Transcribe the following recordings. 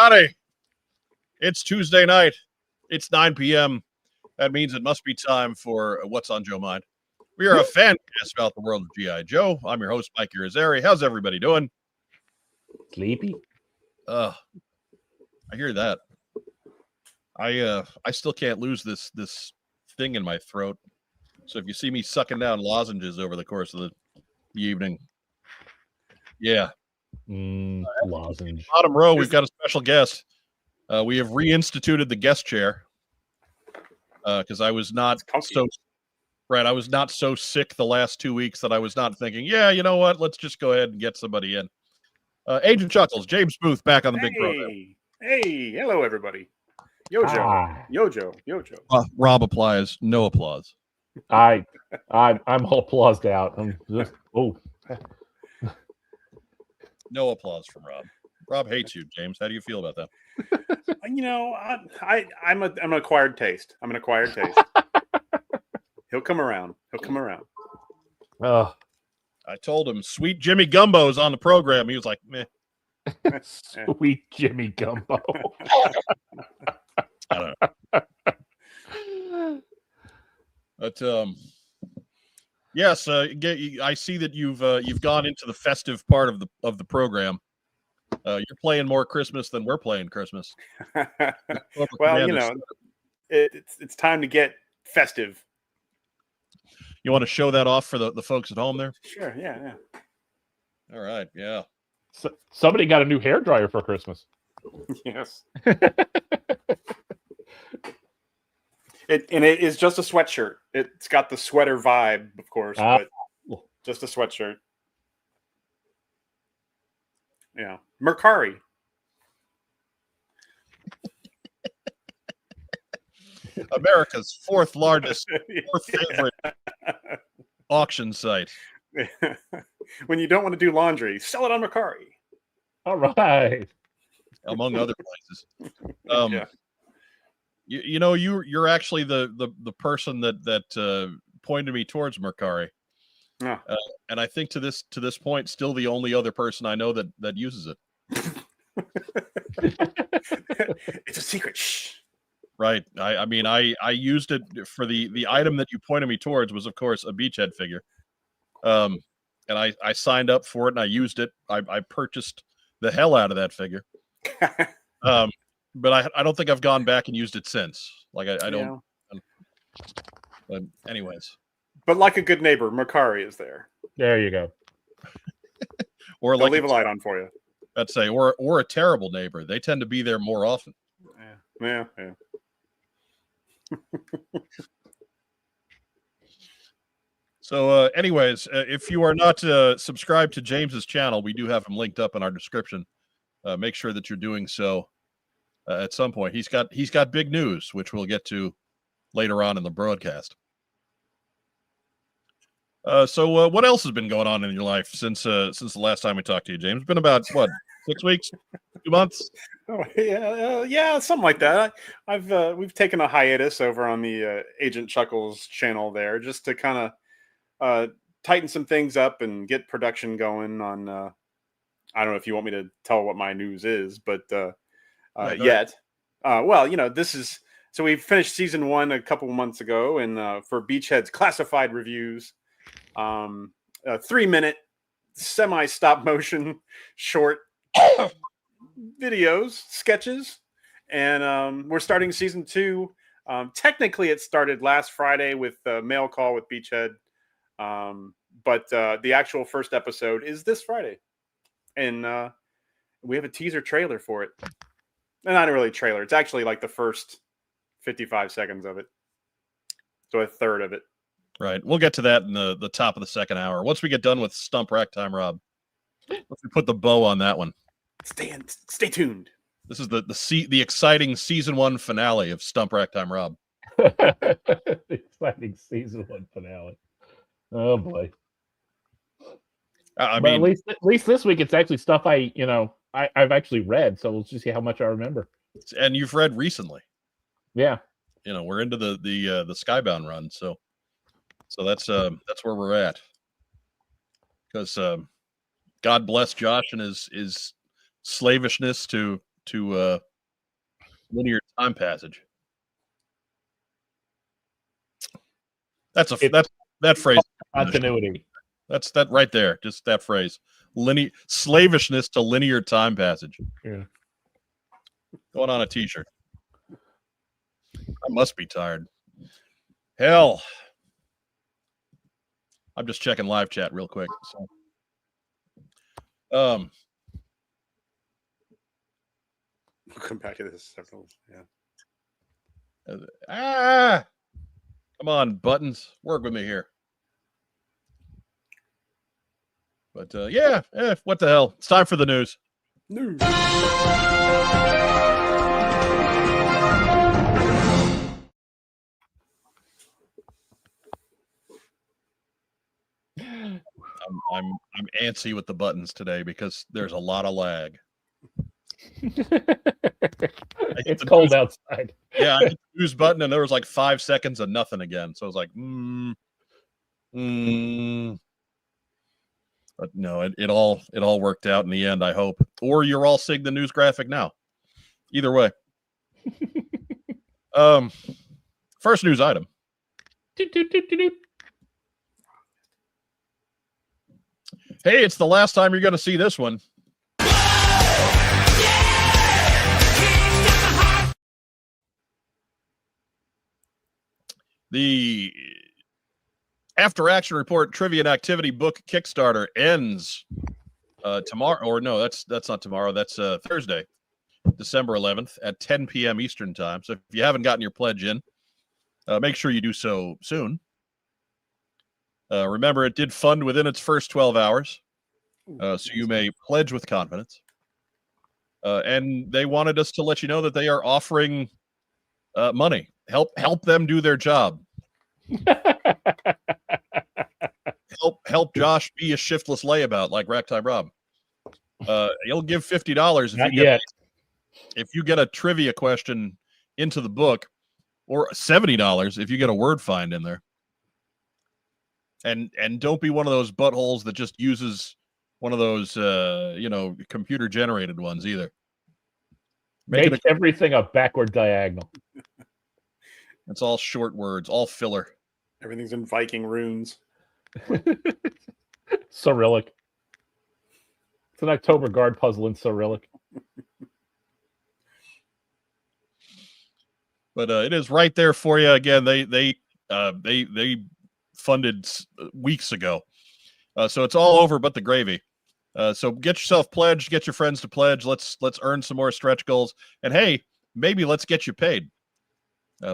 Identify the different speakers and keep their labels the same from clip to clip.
Speaker 1: everybody. It's Tuesday night. It's 9 p.m. That means it must be time for What's on Joe Mind. We are a fan cast about the world of G.I. Joe. I'm your host, Mike Irizarry. How's everybody doing?
Speaker 2: Sleepy.
Speaker 1: I hear that. I still can't lose this thing in my throat. So if you see me sucking down lozenges over the course of the evening, yeah.
Speaker 2: Lozenge.
Speaker 1: Bottom row, we've got a special guest. We have reinstituted the guest chair because I was not I was not so sick the last 2 weeks that I was not thinking, yeah, you know what? Let's just go ahead and get somebody in. Agent Chuckles, James Booth back on the big program.
Speaker 3: Hey, hello everybody. Yo Joe.
Speaker 1: Rob applies, no applause.
Speaker 2: I'm all applaused out. I'm just
Speaker 1: No applause from Rob. Rob hates you, James. How do you feel about that?
Speaker 3: You know, I'm an acquired taste. I'm an acquired taste. He'll come around.
Speaker 2: Oh,
Speaker 1: I told him Sweet Jimmy Gumbo's on the program. He was like, meh.
Speaker 2: Sweet Jimmy Gumbo.
Speaker 1: I don't know. But yes, I see that you've gone into the festive part of the program. You're playing more Christmas than we're playing Christmas.
Speaker 3: Well, you know, it's time to get festive.
Speaker 1: You want to show that off for the folks at home there?
Speaker 3: Sure, yeah.
Speaker 1: All right, yeah.
Speaker 2: So, somebody got a new hairdryer for Christmas.
Speaker 3: Yes. It is just a sweatshirt. It's got the sweater vibe, of course, but just a sweatshirt. Yeah. Mercari.
Speaker 1: America's fourth favorite auction site.
Speaker 3: When you don't want to do laundry, sell it on Mercari.
Speaker 2: All right.
Speaker 1: Among other places.
Speaker 3: Yeah.
Speaker 1: You know, you're actually the person that pointed me towards Mercari.
Speaker 3: Yeah.
Speaker 1: And I think to this point, still the only other person I know that uses it.
Speaker 3: It's a secret. Shh.
Speaker 1: Right. I mean, I used it for the item that you pointed me towards was, of course, a Beachhead figure. And I signed up for it and I used it. I purchased the hell out of that figure. But I don't think I've gone back and used it since. Like I don't. But anyways.
Speaker 3: But like a good neighbor, Mercari is there.
Speaker 2: There you go.
Speaker 1: Or
Speaker 3: they'll leave a light on for you.
Speaker 1: I'd say, or a terrible neighbor. They tend to be there more often.
Speaker 3: Yeah.
Speaker 1: So, anyways, if you are not subscribed to James's channel, we do have him linked up in our description. Make sure that you're doing so at some point. He's got big news, which we'll get to later on in the broadcast. So what else has been going on in your life since the last time we talked to you, James? It's been about, what, 6 weeks? 2 months?
Speaker 3: Oh, yeah, something like that. We've taken a hiatus over on the Agent Chuckles channel there just to kind of tighten some things up and get production going on. I don't know if you want me to tell what my news is, but yet. Well, you know, so we finished season 1 a couple of months ago, and for Beachhead's classified reviews, 3-minute semi-stop motion short videos, sketches, and we're starting season 2. Technically, it started last Friday with Mail Call with Beachhead, but the actual first episode is this Friday, and we have a teaser trailer for it. And not really a trailer; it's actually like the first 55 seconds of it, so a third of it.
Speaker 1: Right. We'll get to that in the top of the second hour. Once we get done with Stump Rack Time, Rob. Let's put the bow on that one.
Speaker 3: Stay tuned.
Speaker 1: This is the exciting season 1 finale of Stump Rack Time, Rob.
Speaker 2: The exciting season 1 finale. Oh boy.
Speaker 1: I mean,
Speaker 2: at least this week it's actually stuff I've actually read, so we'll just see how much I remember.
Speaker 1: And you've read recently.
Speaker 2: Yeah.
Speaker 1: You know, we're into the Skybound run, so that's where we're at. Because God bless Josh and his slavishness to to linear time passage. That's that phrase.
Speaker 2: Continuity.
Speaker 1: That's that right there. Just that phrase. Slavishness to linear time passage.
Speaker 2: Yeah.
Speaker 1: Going on a t-shirt. I must be tired. Hell. I'm just checking live chat real quick. So,
Speaker 3: we'll come back to this several. Yeah.
Speaker 1: Come on, buttons. Work with me here. But yeah, what the hell? It's time for the news.
Speaker 3: News.
Speaker 1: I'm antsy with the buttons today because there's a lot of lag.
Speaker 2: It's cold outside.
Speaker 1: Yeah, I hit the news button and there was like 5 seconds of nothing again. So I was like, But no, it all worked out in the end, I hope. Or you're all seeing the news graphic now. Either way. First news item. Hey, it's the last time you're going to see this one. The After Action Report Trivia and Activity Book Kickstarter ends tomorrow. Or no, that's not tomorrow. That's Thursday, December 11th at 10 p.m. Eastern time. So if you haven't gotten your pledge in, make sure you do so soon. Remember, it did fund within its first 12 hours, so you may pledge with confidence. And they wanted us to let you know that they are offering money. Help them do their job. help Josh be a shiftless layabout like Ragtime Rob. He'll give $50 if you get a trivia question into the book, or $70 if you get a word find in there. And don't be one of those buttholes that just uses one of those computer generated ones either.
Speaker 2: Make everything a backward diagonal.
Speaker 1: It's all short words, all filler.
Speaker 3: Everything's in Viking runes.
Speaker 2: Cyrillic. It's an October Guard puzzle in Cyrillic.
Speaker 1: But it is right there for you. Again, they funded weeks ago, so it's all over but the gravy. So get yourself pledged, get your friends to pledge. Let's earn some more stretch goals, and hey, maybe let's get you paid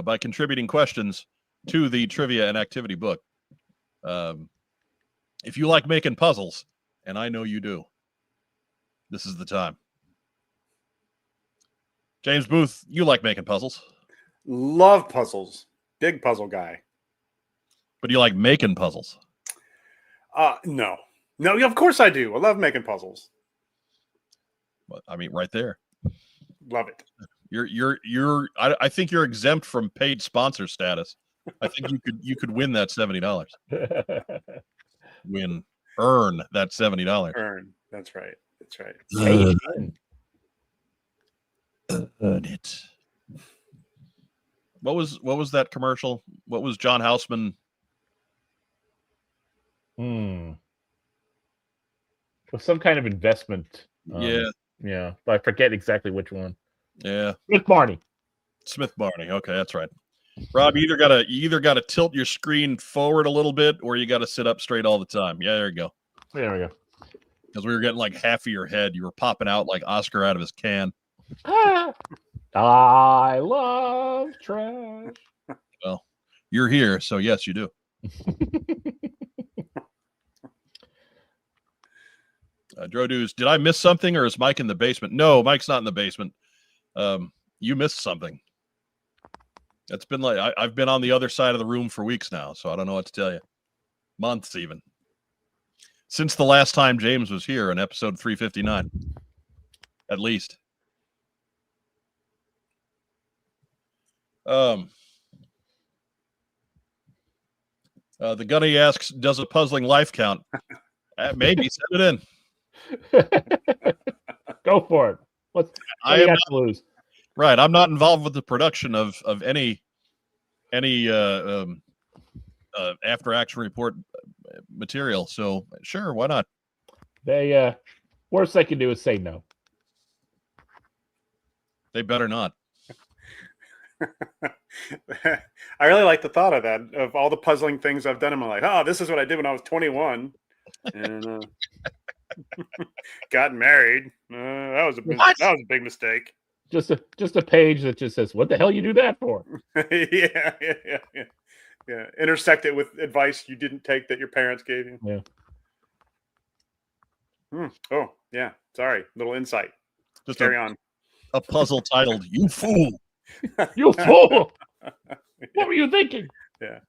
Speaker 1: by contributing questions to the trivia and activity book. If you like making puzzles, and I know you do, this is the time. James Booth, you like making puzzles.
Speaker 3: Love puzzles. Big puzzle guy.
Speaker 1: But do you like making puzzles?
Speaker 3: No, of course I do. I love making puzzles.
Speaker 1: Well, I mean, right there.
Speaker 3: Love it.
Speaker 1: I think you're exempt from paid sponsor status. I think you could win that $70. Earn that $70.
Speaker 3: Earn. That's right.
Speaker 1: Earn it. What was that commercial? What was John Houseman?
Speaker 2: With some kind of investment. Yeah. But I forget exactly which one.
Speaker 1: Yeah.
Speaker 2: Smith Barney.
Speaker 1: Okay, that's right. Rob, you either gotta tilt your screen forward a little bit, or you gotta sit up straight all the time. Yeah, there you go.
Speaker 2: There we go.
Speaker 1: Because we were getting like half of your head. You were popping out like Oscar out of his can.
Speaker 2: I love trash.
Speaker 1: Well, you're here, so yes, you do. Drodues, did I miss something, or is Mike in the basement? No, Mike's not in the basement. You missed something. It's been like I've been on the other side of the room for weeks now, so I don't know what to tell you. Months even. Since the last time James was here in episode 359. At least. The Gunny asks, does a puzzling life count? Maybe. Send it in.
Speaker 2: Go for it. What do
Speaker 1: I
Speaker 2: you
Speaker 1: am
Speaker 2: got to lose?
Speaker 1: right. I'm not involved with the production of any after action report material. So sure, why not?
Speaker 2: They worst they can do is say no.
Speaker 1: They better not.
Speaker 3: I really like the thought of that, of all the puzzling things I've done in my life. Oh, this is what I did when I was 21. And got married. That was a big mistake.
Speaker 2: Just a page that just says, "What the hell you do that for?"
Speaker 3: yeah. Intersect it with advice you didn't take that your parents gave you.
Speaker 2: Yeah.
Speaker 3: Oh, yeah. Sorry. Little insight.
Speaker 1: Just
Speaker 3: Carry on.
Speaker 1: A puzzle titled "You Fool."
Speaker 2: You fool! What were you thinking?
Speaker 3: Yeah.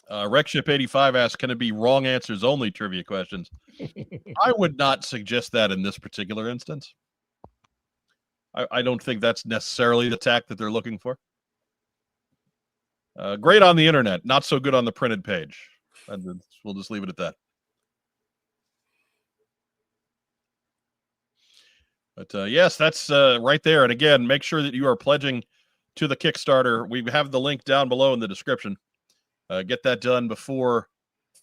Speaker 1: Rekship85 asks, "Can it be wrong answers only trivia questions?" I would not suggest that in this particular instance. I don't think that's necessarily the tack that they're looking for. Great on the internet, not so good on the printed page. And we'll just leave it at that. But yes, that's right there. And again, make sure that you are pledging to the Kickstarter. We have the link down below in the description. Get that done before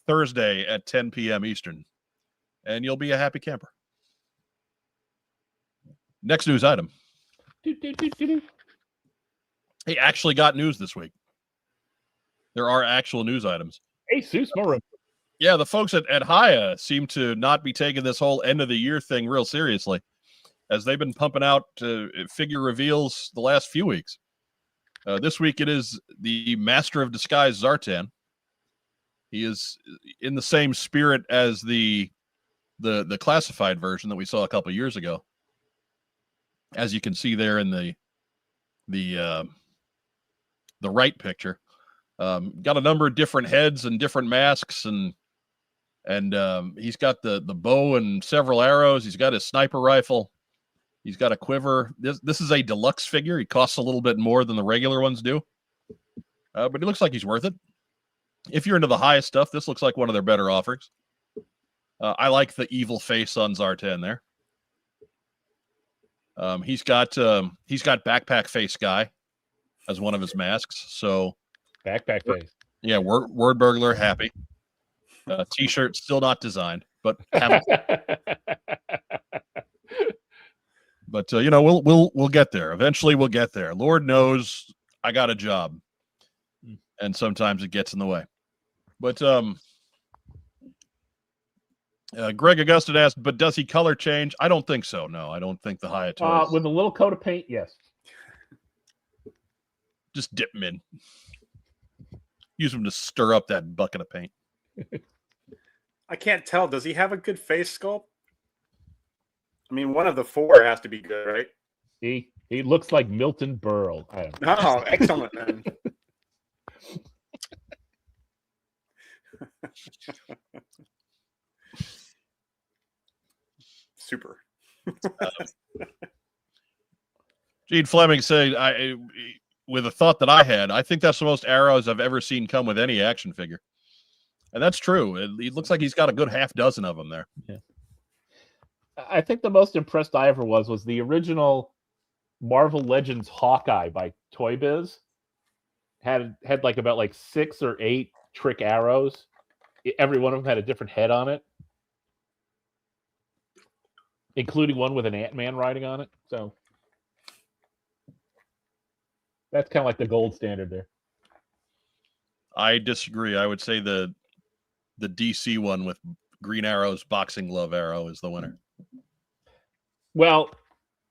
Speaker 1: Thursday at 10 p.m. Eastern, and you'll be a happy camper. Next news item. Hey, actually got news this week. There are actual news items.
Speaker 2: Hey, Susma.
Speaker 1: Yeah, the folks at Hiya seem to not be taking this whole end of the year thing real seriously, as they've been pumping out figure reveals the last few weeks. This week it is the Master of Disguise Zartan. He is in the same spirit as the classified version that we saw a couple of years ago, as you can see there in the right picture. Got a number of different heads and different masks, and he's got the bow and several arrows. He's got his sniper rifle. He's got a quiver. This is a deluxe figure. He costs a little bit more than the regular ones do, but he looks like he's worth it. If you're into the highest stuff, this looks like one of their better offerings. I like the evil face on Zartan there. He's got backpack face guy as one of his masks. So
Speaker 2: backpack face.
Speaker 1: Yeah, word burglar happy. T-shirt still not designed, but but we'll get there. Eventually we'll get there. Lord knows I got a job, and sometimes it gets in the way. But Greg Augustin asked, but does he color change? I don't think so. No, I don't think the Hiya toys.
Speaker 2: With a little coat of paint, yes.
Speaker 1: Just dip them in. Use them to stir up that bucket of paint.
Speaker 3: I can't tell. Does he have a good face sculpt? I mean, one of the four has to be good, right?
Speaker 2: He looks like Milton Berle. I don't know.
Speaker 3: Oh, excellent, man. Super.
Speaker 1: Gene Fleming said, with a thought that I had, I think that's the most arrows I've ever seen come with any action figure. And that's true. It looks like he's got a good half dozen of them there.
Speaker 2: Yeah. I think the most impressed I ever was the original Marvel Legends Hawkeye by Toy Biz. Had like about 6 or 8 trick arrows. Every one of them had a different head on it, including one with an Ant-Man riding on it. So that's kind of like the gold standard there.
Speaker 1: I disagree. I would say the DC one with Green Arrow's boxing glove arrow is the winner.
Speaker 2: Well,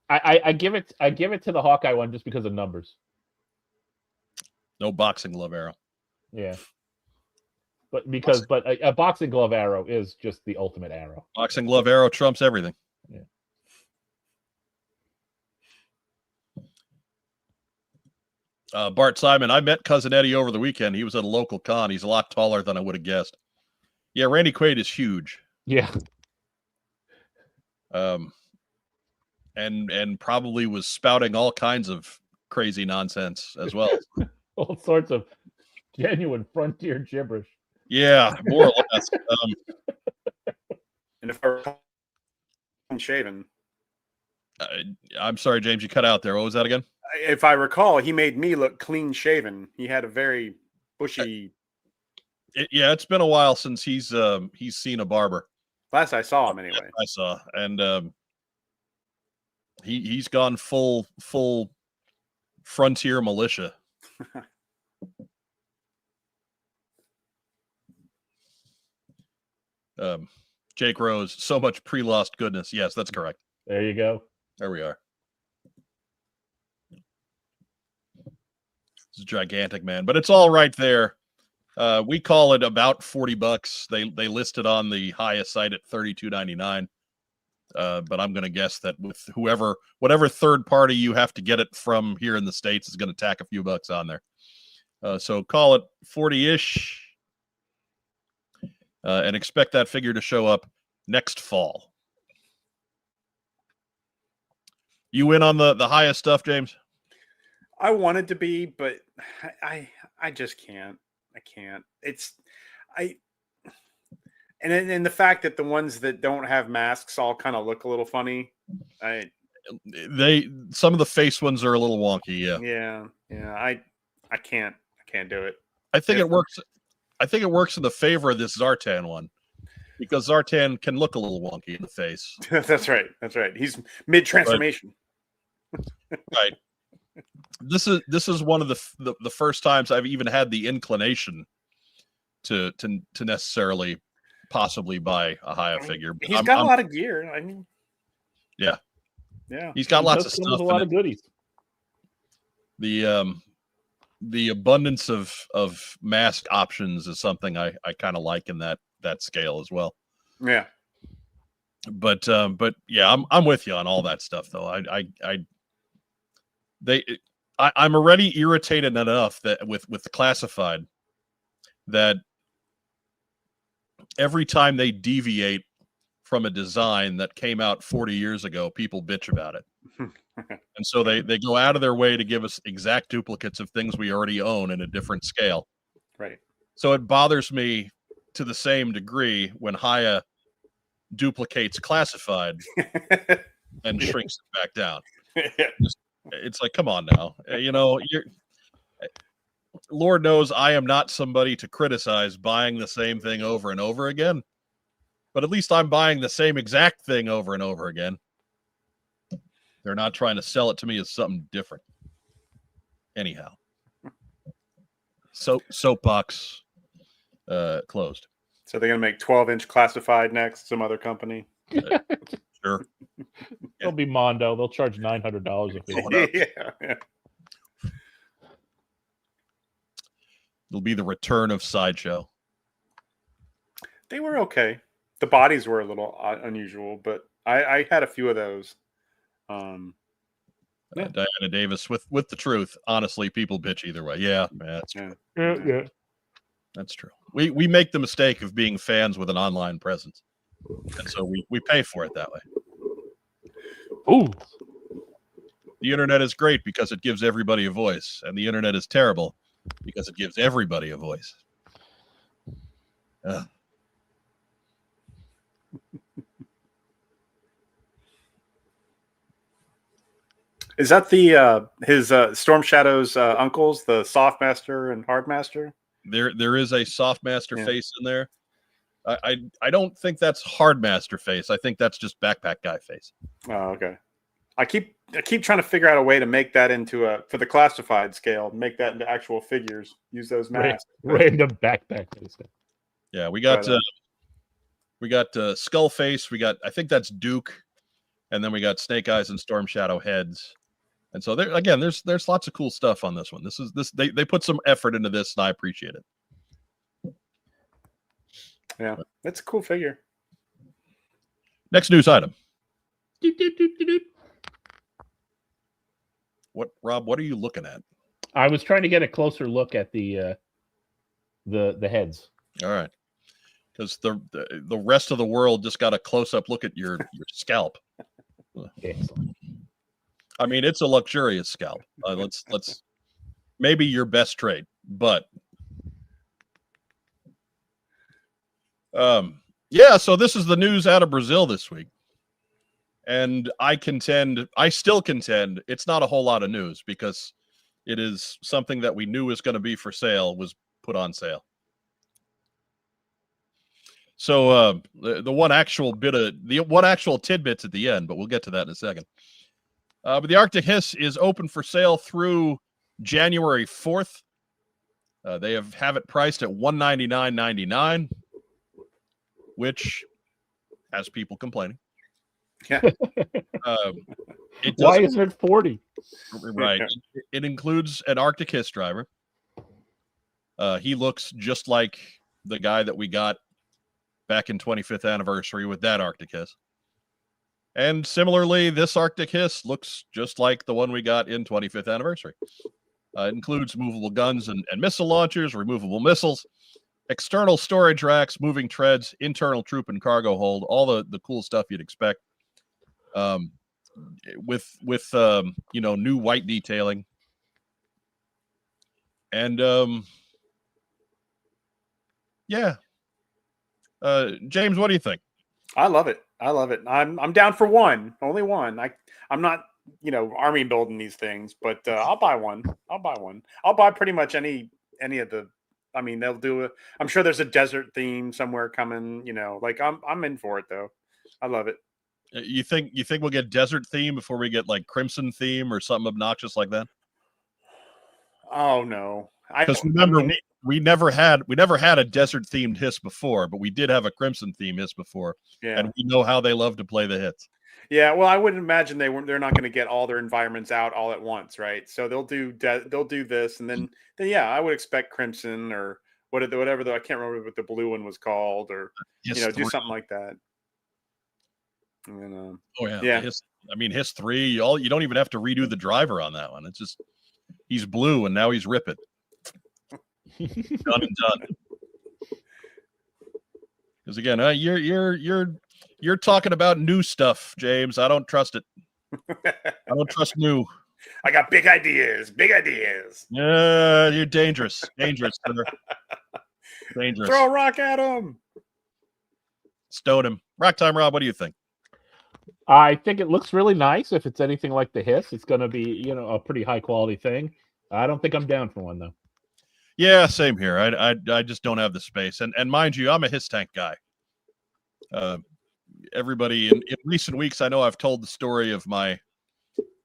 Speaker 2: I give it to the Hawkeye one just because of numbers.
Speaker 1: No boxing glove arrow.
Speaker 2: Yeah. But a boxing glove arrow is just the ultimate arrow.
Speaker 1: Boxing glove arrow trumps everything.
Speaker 2: Yeah.
Speaker 1: Bart Simon, I met Cousin Eddie over the weekend. He was at a local con. He's a lot taller than I would have guessed. Yeah, Randy Quaid is huge.
Speaker 2: Yeah.
Speaker 1: And probably was spouting all kinds of crazy nonsense as well.
Speaker 2: All sorts of genuine frontier gibberish.
Speaker 1: Yeah, more or less.
Speaker 3: And if I shaven.
Speaker 1: I'm sorry, James, you cut out there. What was that again?
Speaker 3: If I recall, he made me look clean shaven. He had a very bushy.
Speaker 1: Yeah, it's been a while since he's seen a barber.
Speaker 3: Last I saw him, anyway.
Speaker 1: I saw, and he's gone full frontier militia. Jake Rose, so much pre-lost goodness. Yes, that's correct.
Speaker 2: There you go.
Speaker 1: There we are. It's gigantic, man, but it's all right there. We call it about $40. They listed on the highest site at $32.99. But I'm going to guess that with whatever third party you have to get it from here in the States is going to tack a few bucks on there. So call it 40-ish, and expect that figure to show up next fall. You win on the highest stuff, James?
Speaker 3: I wanted to be, but I just can't. I can't. And the fact that the ones that don't have masks all kind of look a little funny.
Speaker 1: Some of the face ones are a little wonky.
Speaker 3: Yeah. I can't do it.
Speaker 1: I think it works. I think it works in the favor of this Zartan one, because Zartan can look a little wonky in the face.
Speaker 3: That's right. He's mid transformation.
Speaker 1: Right. This is one of the first times I've even had the inclination to necessarily possibly buy a Haya figure. But
Speaker 3: He's got a lot of gear. I mean,
Speaker 1: yeah. He's got lots of stuff.
Speaker 2: A lot of goodies.
Speaker 1: The abundance of mask options is something I kind of like in that scale as well.
Speaker 3: Yeah.
Speaker 1: But yeah, I'm with you on all that stuff though. I'm already irritated enough that with the classified, that every time they deviate from a design that came out 40 years ago, people bitch about it. And so they go out of their way to give us exact duplicates of things we already own in a different scale.
Speaker 3: Right.
Speaker 1: So it bothers me to the same degree when Haya duplicates classified and shrinks it back down. It's like, come on now. Lord knows I am not somebody to criticize buying the same thing over and over again. But at least I'm buying the same exact thing over and over again. They're not trying to sell it to me as something different. Anyhow. Soapbox closed.
Speaker 3: So they're going to make 12-inch classified next, some other company?
Speaker 1: Sure.
Speaker 2: It'll be Mondo. They'll charge $900 if they want.
Speaker 3: Yeah.
Speaker 1: It'll be the return of Sideshow.
Speaker 3: They were okay. The bodies were a little unusual, but I had a few of those.
Speaker 1: Diana Davis with the truth. Honestly, people bitch either way. Yeah, that's true.
Speaker 2: Yeah.
Speaker 1: That's true. We make the mistake of being fans with an online presence, and so we pay for it that way.
Speaker 2: Ooh.
Speaker 1: The internet is great because it gives everybody a voice, and the internet is terrible because it gives everybody a voice.
Speaker 3: Is that the his Storm Shadow's uncles, the Soft Master and Hard Master?
Speaker 1: There is a Soft Master face in there. I don't think that's Hard Master face. I think that's just Backpack Guy face.
Speaker 3: Oh, okay. I keep trying to figure out a way to make that into for the classified scale, make that into actual figures. Use those masks.
Speaker 2: Random backpack face.
Speaker 1: Yeah, we got Skull Face. I think that's Duke, and then we got Snake Eyes and Storm Shadow heads. And so there's lots of cool stuff on this one. They put some effort into this, and I appreciate it.
Speaker 3: Yeah, that's a cool figure.
Speaker 1: Next news item. Rob, what are you looking at?
Speaker 2: I was trying to get a closer look at the heads.
Speaker 1: All right, because the rest of the world just got a close up look at your scalp.
Speaker 2: Excellent.
Speaker 1: I mean, it's a luxurious scalp. Let's maybe your best trade, but yeah. So this is the news out of Brazil this week. And I still contend, it's not a whole lot of news because it is something that we knew was going to be for sale, was put on sale. So the one actual tidbits at the end, but we'll get to that in a second. But the Arctic Hiss is open for sale through January 4th. They have it priced at $199.99, which has people complaining.
Speaker 3: Yeah.
Speaker 2: Why isn't it 40?
Speaker 1: Right. It includes an Arctic Hiss driver. He looks just like the guy that we got back in 25th anniversary with that Arctic Hiss. And similarly, this Arctic Hiss looks just like the one we got in 25th anniversary. It includes movable guns and missile launchers, removable missiles, external storage racks, moving treads, internal troop and cargo hold, all the cool stuff you'd expect. With new white detailing. And James, what do you think?
Speaker 3: I love it. I'm down for one, only one. I'm not, army building these things, but I'll buy one. I'll buy pretty much any of the. I mean, they'll do it. I'm sure there's a desert theme somewhere coming. I'm in for it though. I love it.
Speaker 1: You think we'll get desert theme before we get like crimson theme or something obnoxious like that?
Speaker 3: Oh no!
Speaker 1: Because remember, we never had a desert themed hiss before, but we did have a crimson theme hiss before, and we know how they love to play the hits.
Speaker 3: Yeah, well, I wouldn't imagine they're not going to get all their environments out all at once, right? So they'll do this, and then I would expect crimson or whatever. I can't remember what the blue one was called, or do something like that. And,
Speaker 1: Hiss 3. You don't even have to redo the driver on that one. It's just he's blue and now he's ripping. Done and done. Because again, you're talking about new stuff, James. I don't trust it. I don't trust new.
Speaker 3: I got big ideas.
Speaker 1: Yeah, you're dangerous. Dangerous. Dangerous.
Speaker 3: Throw a rock at him.
Speaker 1: Stone him. Rock time, Rob. What do you think?
Speaker 2: I think it looks really nice. If it's anything like the Hiss, it's going to be, a pretty high quality thing. I don't think I'm down for one though.
Speaker 1: Yeah, same here. I just don't have the space. And mind you, I'm a Hiss tank guy. Everybody in recent weeks, I know I've told the story of my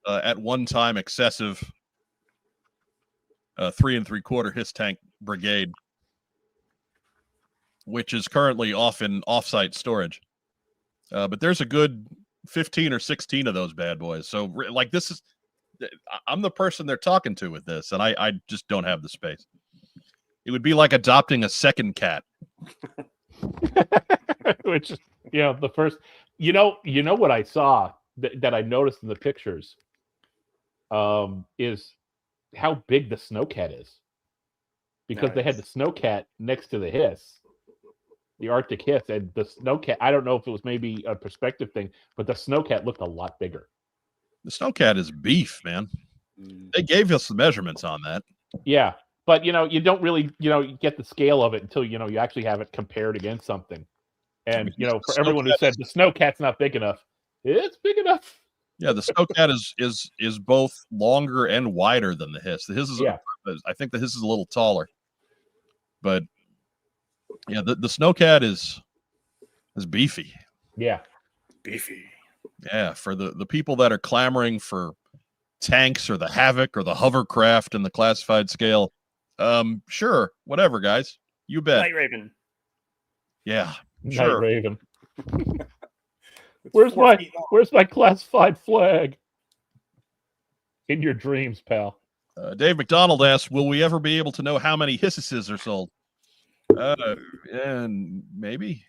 Speaker 1: at one time excessive 3 3/4 Hiss tank brigade, which is currently off in offsite storage. But there's a good 15 or 16 of those bad boys. So like I'm the person they're talking to with this, and I just don't have the space. It would be like adopting a second cat.
Speaker 2: Which, the first, what I saw that I noticed in the pictures is how big the Snowcat is. Because they had the Snowcat next to the Hiss. The Arctic Hiss, and the Snowcat, I don't know if it was maybe a perspective thing, but the Snowcat looked a lot bigger.
Speaker 1: The Snowcat is beef, man. They gave us the measurements on that.
Speaker 2: Yeah, but you don't really, get the scale of it until you actually have it compared against something. And for everyone who said the Snowcat's not big enough, it's big enough.
Speaker 1: Yeah, the Snowcat is both longer and wider than the Hiss. The Hiss is, I think the Hiss is a little taller, but yeah, the Snowcat is beefy.
Speaker 2: Yeah,
Speaker 3: beefy.
Speaker 1: Yeah, for the people that are clamoring for tanks or the Havoc or the hovercraft in the classified scale, sure, whatever, guys, you bet.
Speaker 3: Night Raven.
Speaker 1: Yeah,
Speaker 2: sure. Night Raven. Where's my classified flag? In your dreams, pal.
Speaker 1: Dave McDonald asks, will we ever be able to know how many Hisses are sold? And maybe.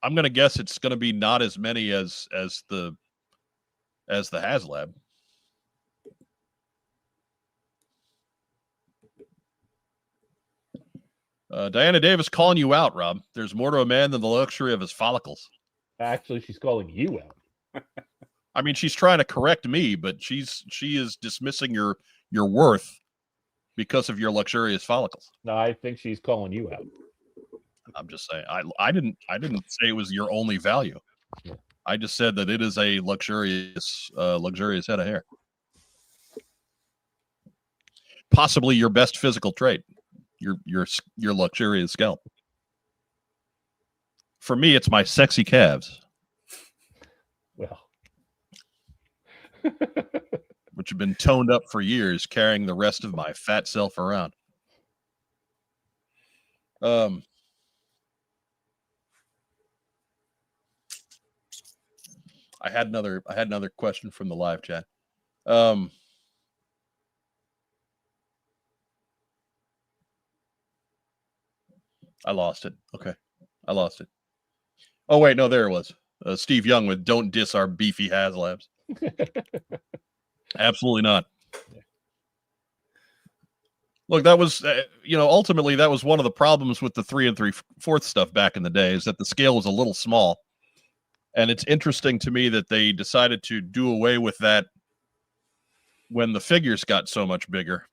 Speaker 1: I'm going to guess it's going to be not as many as the HasLab. Diana Davis calling you out, Rob. There's more to a man than the luxury of his follicles.
Speaker 2: Actually, she's calling you out.
Speaker 1: I mean, she's trying to correct me, but she is dismissing your worth because of your luxurious follicles.
Speaker 2: No, I think she's calling you out.
Speaker 1: I'm just saying. I didn't say it was your only value.
Speaker 2: Yeah.
Speaker 1: I just said that it is a luxurious head of hair. Possibly your best physical trait. Your luxurious scalp. For me, it's my sexy calves.
Speaker 2: Well,
Speaker 1: which have been toned up for years, carrying the rest of my fat self around. I had another question from the live chat. I lost it. Okay. I lost it. Oh, wait. No, there it was. Steve Young with "Don't diss our beefy HasLabs." Absolutely not. Look, that was, ultimately that was one of the problems with the 3 3/4 stuff back in the day, is that the scale was a little small. And it's interesting to me that they decided to do away with that when the figures got so much bigger.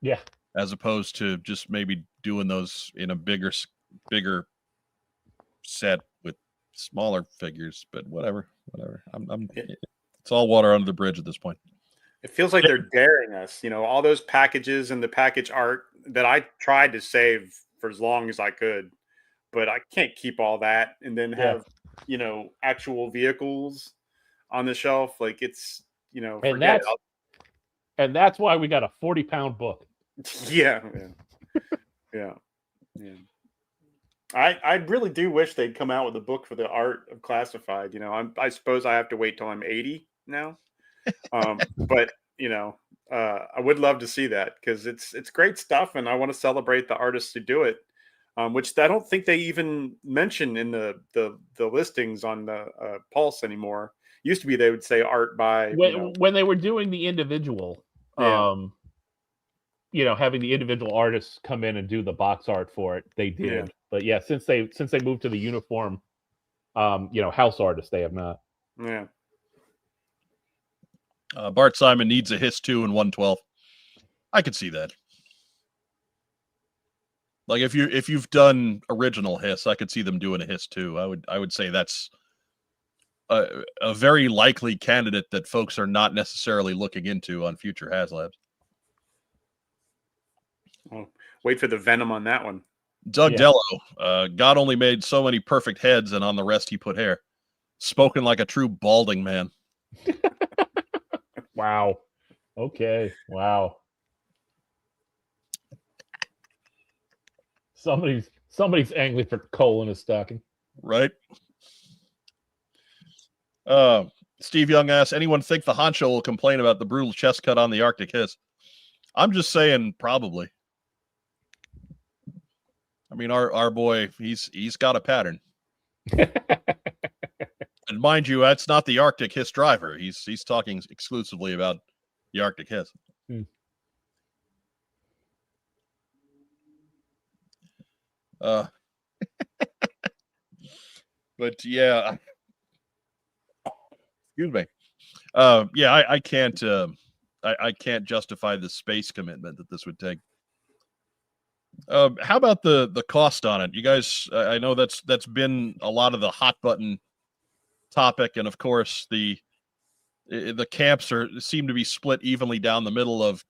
Speaker 2: Yeah.
Speaker 1: As opposed to just maybe doing those in a bigger set with smaller figures, but whatever. It's all water under the bridge at this point.
Speaker 3: It feels like they're daring us, all those packages and the package art that I tried to save for as long as I could, but I can't keep all that and then have, actual vehicles on the shelf. Like it's, forget it.
Speaker 2: And that's why we got a 40-pound book.
Speaker 3: Yeah. I really do wish they'd come out with a book for the art of classified. I suppose I have to wait till I'm 80 now. But I would love to see that, because it's great stuff, and I want to celebrate the artists who do it, which I don't think they even mention in the listings on the Pulse anymore. Used to be they would say art by
Speaker 2: when they were doing the individual, having the individual artists come in and do the box art for it, they did.
Speaker 3: Yeah.
Speaker 2: But yeah, since they moved to the uniform, house artists, they have not.
Speaker 3: Yeah.
Speaker 1: Bart Simon needs a Hiss 2 and 112. I could see that. Like if you've done original Hiss, I could see them doing a Hiss 2. I would say that's a very likely candidate that folks are not necessarily looking into on future HasLabs.
Speaker 3: Well, wait for the venom on that one.
Speaker 1: Doug Dello, God only made so many perfect heads, and on the rest he put hair. Spoken like a true balding man.
Speaker 2: Wow. Okay. Wow. Somebody's angry for coal in his stocking.
Speaker 1: Right. Steve Young asks, anyone think the honcho will complain about the brutal chest cut on the Arctic Hiss? I'm just saying probably. I mean, our boy, he's got a pattern. And mind you, that's not the Arctic Hiss driver. He's talking exclusively about the Arctic Hiss. But yeah, excuse me. Yeah, I can't. I can't justify the space commitment that this would take. How about the cost on it? You guys, I know that's been a lot of the hot button topic, and of course the camps seem to be split evenly down the middle of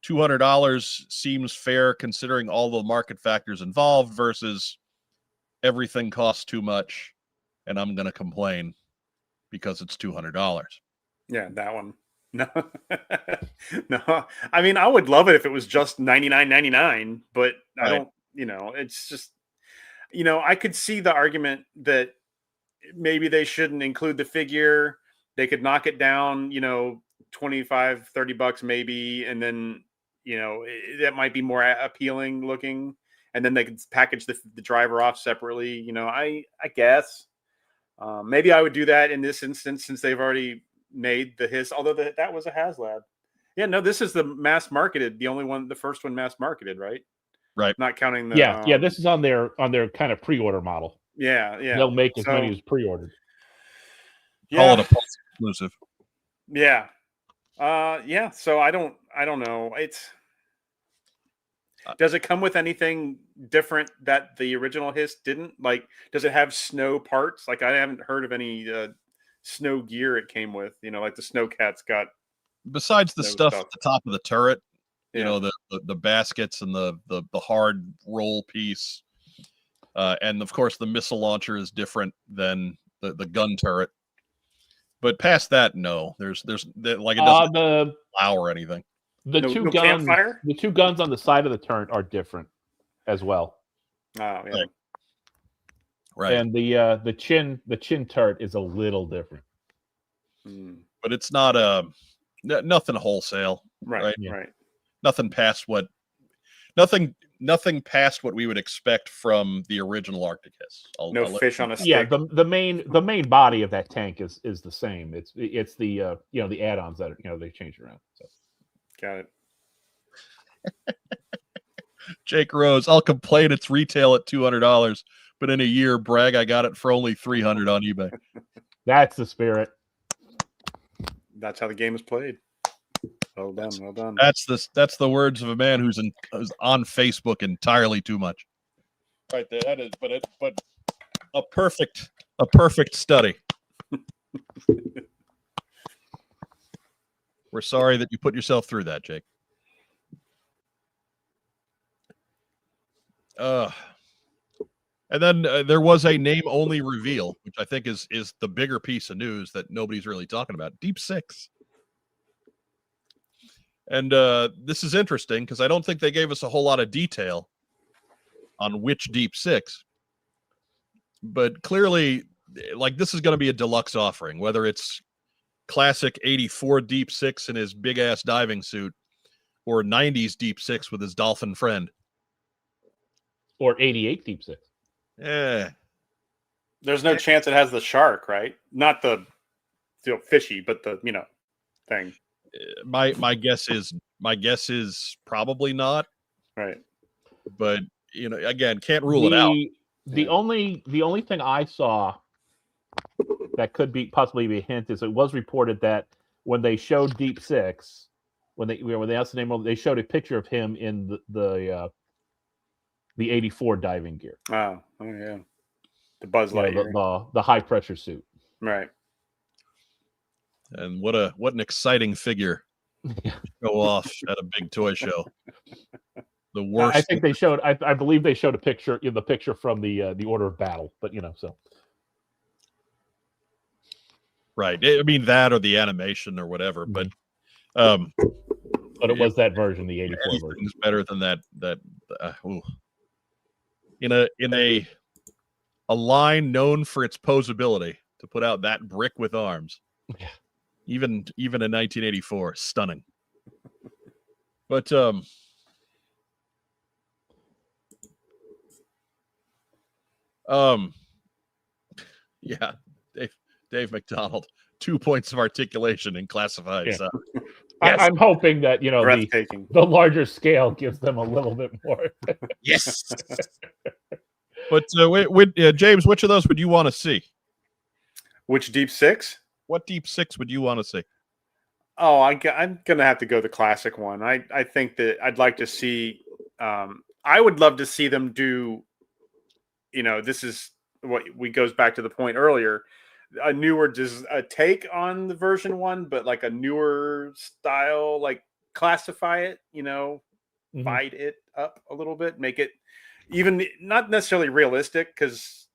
Speaker 1: $200 seems fair considering all the market factors involved versus everything costs too much and I'm going to complain because it's $200.
Speaker 3: Yeah, that one. No, no. I mean, I would love it if it was just $99.99, but I don't. It's just, I could see the argument that maybe they shouldn't include the figure. They could knock it down, $25-$30 maybe, and then that might be more appealing looking, and then they could package the driver off separately. I guess maybe I would do that in this instance since they've already made the Hiss, although that was a HasLab. Yeah, no, this is the mass marketed, the first one mass marketed, right?
Speaker 1: Right.
Speaker 3: Not counting the
Speaker 2: yeah, this is on their kind of pre-order model.
Speaker 3: Yeah.
Speaker 2: They'll make as many as pre-ordered.
Speaker 1: Call it a Pulse exclusive.
Speaker 3: Yeah. Yeah, so I don't know. Does it come with anything different that the original Hiss didn't? Like, does it have snow parts? Like, I haven't heard of any snow gear it came with. Like the Snowcat's got.
Speaker 1: Besides the stuff at the top of the turret,
Speaker 3: Yeah.
Speaker 1: the baskets and the hard roll piece, and of course the missile launcher is different than the gun turret. But past that, no, there's like it doesn't allow or anything.
Speaker 2: The two guns, campfire? The two guns on the side of the turret are different as well.
Speaker 3: Oh yeah,
Speaker 2: right. And the chin turret is a little different,
Speaker 1: but it's not nothing wholesale,
Speaker 3: right? Right.
Speaker 1: Nothing past what we would expect from the original Arctic Hiss.
Speaker 3: No fish on a stick.
Speaker 2: Yeah, the main body of that tank is the same. It's the the add-ons that they change around. So.
Speaker 3: Got
Speaker 1: it. Jake Rose, I'll complain it's retail at $200, but in a year, brag I got it for only $300 on eBay.
Speaker 2: That's the spirit.
Speaker 3: That's how the game is played. Well done, well done.
Speaker 1: That's the words of a man who's on Facebook entirely too much. Right there, that is, but a perfect study. We're sorry that you put yourself through that, Jake. And then there was a name-only reveal, which I think is the bigger piece of news that nobody's really talking about. Deep Six. And this is interesting because I don't think they gave us a whole lot of detail on which Deep Six. But clearly, like, this is going to be a deluxe offering, whether it's classic 84 Deep Six in his big-ass diving suit or 90s Deep Six with his dolphin friend.
Speaker 3: Or 88 Deep Six. Yeah. There's no chance it has the shark, right? Not the fishy, but the thing.
Speaker 1: My guess is probably not.
Speaker 3: Right.
Speaker 1: But again, can't rule it out.
Speaker 2: The only thing I saw that could possibly be a hint is it was reported that when they showed Deep Six, when they asked the name, they showed a picture of him in the 84 diving gear.
Speaker 3: Oh yeah. The Buzz Lightyear.
Speaker 2: The high pressure suit.
Speaker 3: Right.
Speaker 1: And what an exciting figure to show off at a big toy show. The worst.
Speaker 2: I think they showed. I believe they showed a picture. The picture from the Order of Battle, but so.
Speaker 1: Right. I mean that or the animation or whatever, but
Speaker 2: it was that version, the 84 version.
Speaker 1: It's better than that. In a line known for its posability, to put out that brick with arms.
Speaker 2: Yeah.
Speaker 1: Even in 1984, stunning. But yeah, Dave McDonald, 2 points of articulation in classified.
Speaker 2: Yeah. Yes. I'm hoping that the larger scale gives them a little bit more.
Speaker 1: Yes. But James, which of those would you want to see?
Speaker 3: Which Deep Six?
Speaker 1: What Deep Six would you want to see?
Speaker 3: Oh, I'm gonna have to go the classic one. I think that I'd like to see. I would love to see them do. This is what goes back to the point earlier. A newer, a take on the version 1, but like a newer style, like classify it. Bite it up a little bit, make it even not necessarily realistic because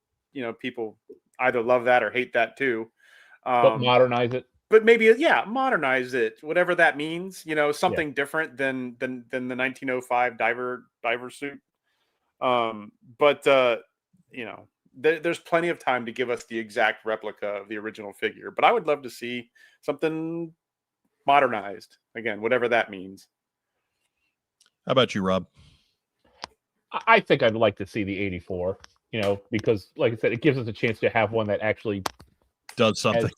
Speaker 3: people either love that or hate that too.
Speaker 2: But modernize it.
Speaker 3: But maybe modernize it, whatever that means. Something different than the 1905 diver suit. There's plenty of time to give us the exact replica of the original figure. But I would love to see something modernized again, whatever that means.
Speaker 1: How about you, Rob?
Speaker 2: I think I'd like to see the 84. Because like I said, it gives us a chance to have one that actually
Speaker 1: does something.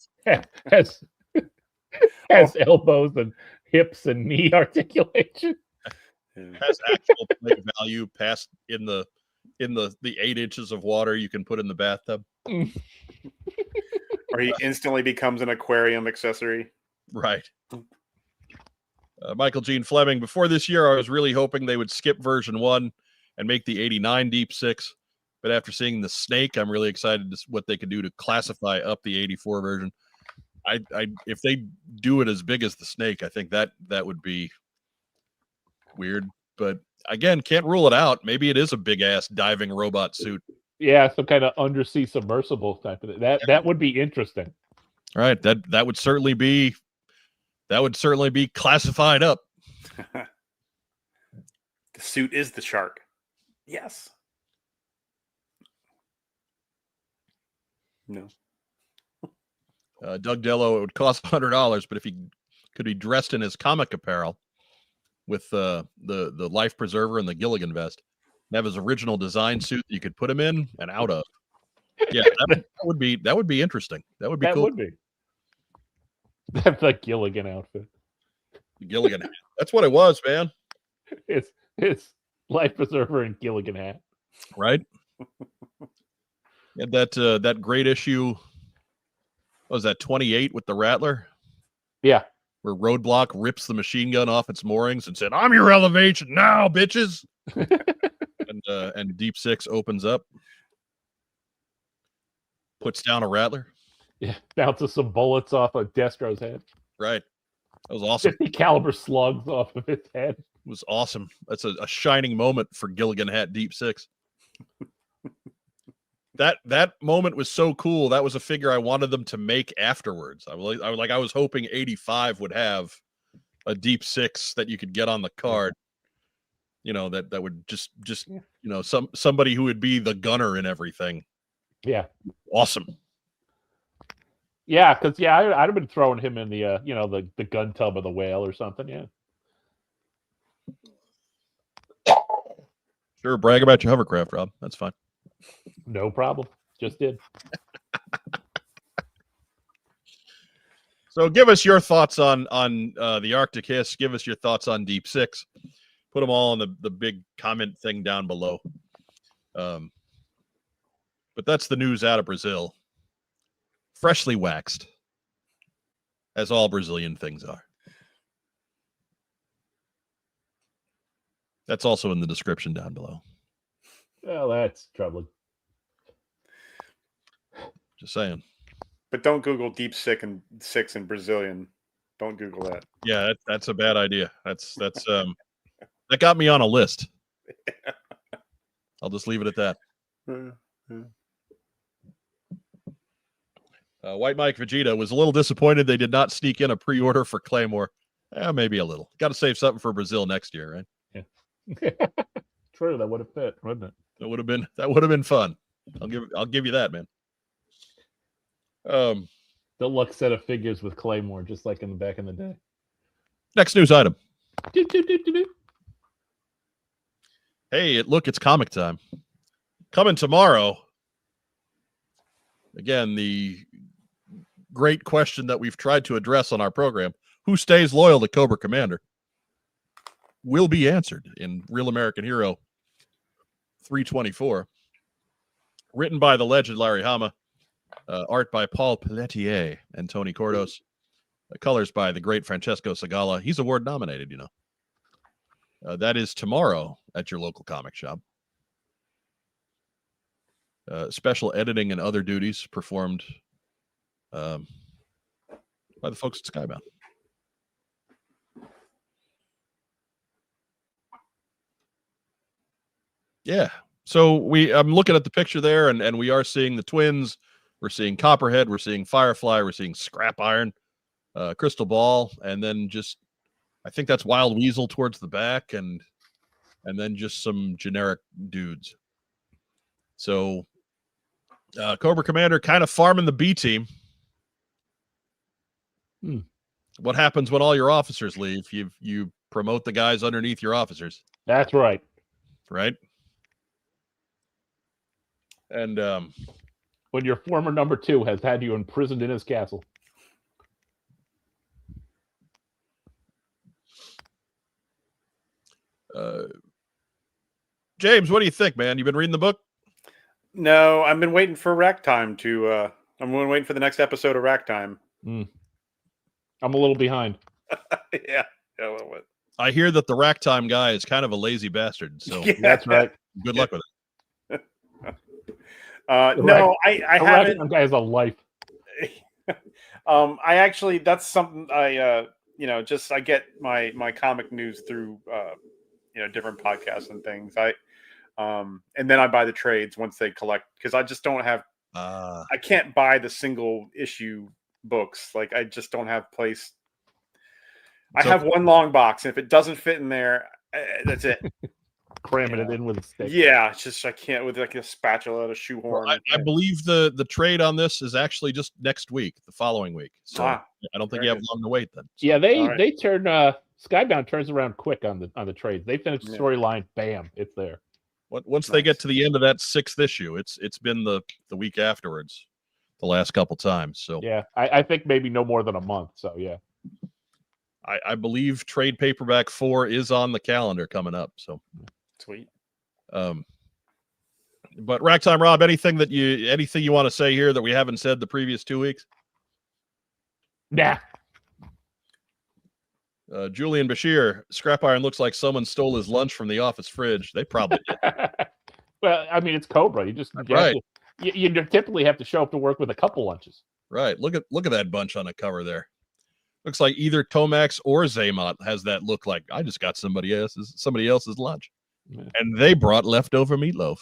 Speaker 2: Has elbows and hips and knee articulation.
Speaker 1: Has actual play value past in the 8 inches of water you can put in the bathtub.
Speaker 3: Or he instantly becomes an aquarium accessory.
Speaker 1: Right. Michael Gene Fleming, before this year, I was really hoping they would skip version 1 and make the 89 Deep 6. But after seeing the Snake, I'm really excited to what they could do to classify up the 84 version. If they do it as big as the Snake, I think that would be weird. But again, can't rule it out. Maybe it is a big ass diving robot suit.
Speaker 2: Yeah, some kind of undersea submersible type of thing. That would be interesting.
Speaker 1: All right, that would certainly be classified up.
Speaker 3: The suit is the shark. Yes. No.
Speaker 1: Doug Dello, it would cost $100, but if he could be dressed in his comic apparel with the life preserver and the Gilligan vest, and have his original design suit that you could put him in and out of. Yeah, that would be interesting. That would be cool.
Speaker 2: That would be. That's the Gilligan outfit.
Speaker 1: The Gilligan hat. That's what it was, man.
Speaker 2: It's life preserver and Gilligan hat.
Speaker 1: Right? And that great issue, what was that, 28 with the Rattler?
Speaker 2: Yeah.
Speaker 1: Where Roadblock rips the machine gun off its moorings and said, "I'm your elevation now, bitches." and Deep Six opens up, puts down a Rattler.
Speaker 2: Yeah, bounces some bullets off of Destro's head.
Speaker 1: Right. That was awesome.
Speaker 2: 50 caliber slugs off of his head.
Speaker 1: It was awesome. That's a shining moment for Gilligan Hat Deep Six. That moment was so cool. That was a figure I wanted them to make afterwards. I was hoping 85 would have a Deep Six that you could get on the card. You know, that would just you know, somebody who would be the gunner and everything.
Speaker 2: Yeah.
Speaker 1: Awesome.
Speaker 2: Yeah, because I'd have been throwing him in the the gun tub of the whale or something. Yeah.
Speaker 1: Sure, brag about your hovercraft, Rob. That's fine.
Speaker 2: No problem. Just did.
Speaker 1: So give us your thoughts on the Arctic Hiss. Give us your thoughts on Deep Six. Put them all in the big comment thing down below. But that's the news out of Brazil. Freshly waxed, as all Brazilian things are. That's also in the description down below.
Speaker 2: Well, that's troubling.
Speaker 1: Just saying.
Speaker 3: But don't Google Deep Six in Brazilian. Don't Google that.
Speaker 1: Yeah, that's a bad idea. That's that got me on a list. I'll just leave it at that. White Mike Vegeta was a little disappointed they did not sneak in a pre-order for Claymore. Maybe a little. Got to save something for Brazil next year, right?
Speaker 2: Yeah. True, that would have fit, wouldn't it?
Speaker 1: That would have been fun. I'll give you that, man.
Speaker 2: Deluxe set of figures with Claymore, just like in the back in the day.
Speaker 1: Next news item. Hey, it's comic time. Coming tomorrow. Again, the great question that we've tried to address on our program: who stays loyal to Cobra Commander? Will be answered in Real American Hero 324. Written by the legend Larry Hama. Art by Paul Pelletier and Tony Cordos. Colors by the great Francesco Segala. He's award nominated, you know. That is tomorrow at your local comic shop. Special editing and other duties performed by the folks at Skybound. Yeah. So I'm looking at the picture there, and we are seeing the twins. We're seeing Copperhead. We're seeing Firefly. We're seeing Scrap Iron, Crystal Ball, and then just I think that's Wild Weasel towards the back, and then just some generic dudes. So Cobra Commander kind of farming the B team. What happens when all your officers leave? You promote the guys underneath your officers.
Speaker 2: That's right.
Speaker 1: Right? And
Speaker 2: when your former number 2 has had you imprisoned in his castle.
Speaker 1: James, what do you think, man? You been reading the book?
Speaker 3: No, I've been waiting for Rack Time to. I'm waiting for the next episode of Rack Time.
Speaker 2: I'm a little behind.
Speaker 3: Yeah. Yeah, well, what?
Speaker 1: I hear that the rack time guy is kind of a lazy bastard. So
Speaker 3: Yeah.
Speaker 2: That's right.
Speaker 1: good luck with it.
Speaker 3: No, I haven't.
Speaker 2: That guy has a life.
Speaker 3: I actually, that's something I just I get my comic news through different podcasts and things. And then I buy the trades once they collect, because I just don't have I can't buy the single issue books. Like, I just don't have place. I have one long box, and if it doesn't fit in there, that's it.
Speaker 2: Cramming it in with a stick.
Speaker 3: Yeah, it's just I can't with like a spatula and a shoehorn.
Speaker 1: Well, I believe the trade on this is actually just next week, the following week. So I don't think you have long to wait then. So.
Speaker 2: Yeah, they turn Skybound turns around quick on the trades. They finish the storyline, bam, it's there.
Speaker 1: Once they get to the end of that 6th issue, it's been the week afterwards, the last couple times. So
Speaker 2: yeah, I think maybe no more than a month. So yeah,
Speaker 1: I believe trade paperback 4 is on the calendar coming up. So
Speaker 3: sweet.
Speaker 1: But Racktime Rob, anything you want to say here that we haven't said the previous 2 weeks?
Speaker 2: Nah.
Speaker 1: Julian Bashir, Scrap Iron looks like someone stole his lunch from the office fridge. They probably did.
Speaker 2: Well, I mean, it's Cobra. You typically have to show up to work with a couple lunches.
Speaker 1: Right. Look at that bunch on the cover there. Looks like either Tomax or Zaymot has that look like I just got somebody else's lunch. Yeah. And they brought leftover meatloaf.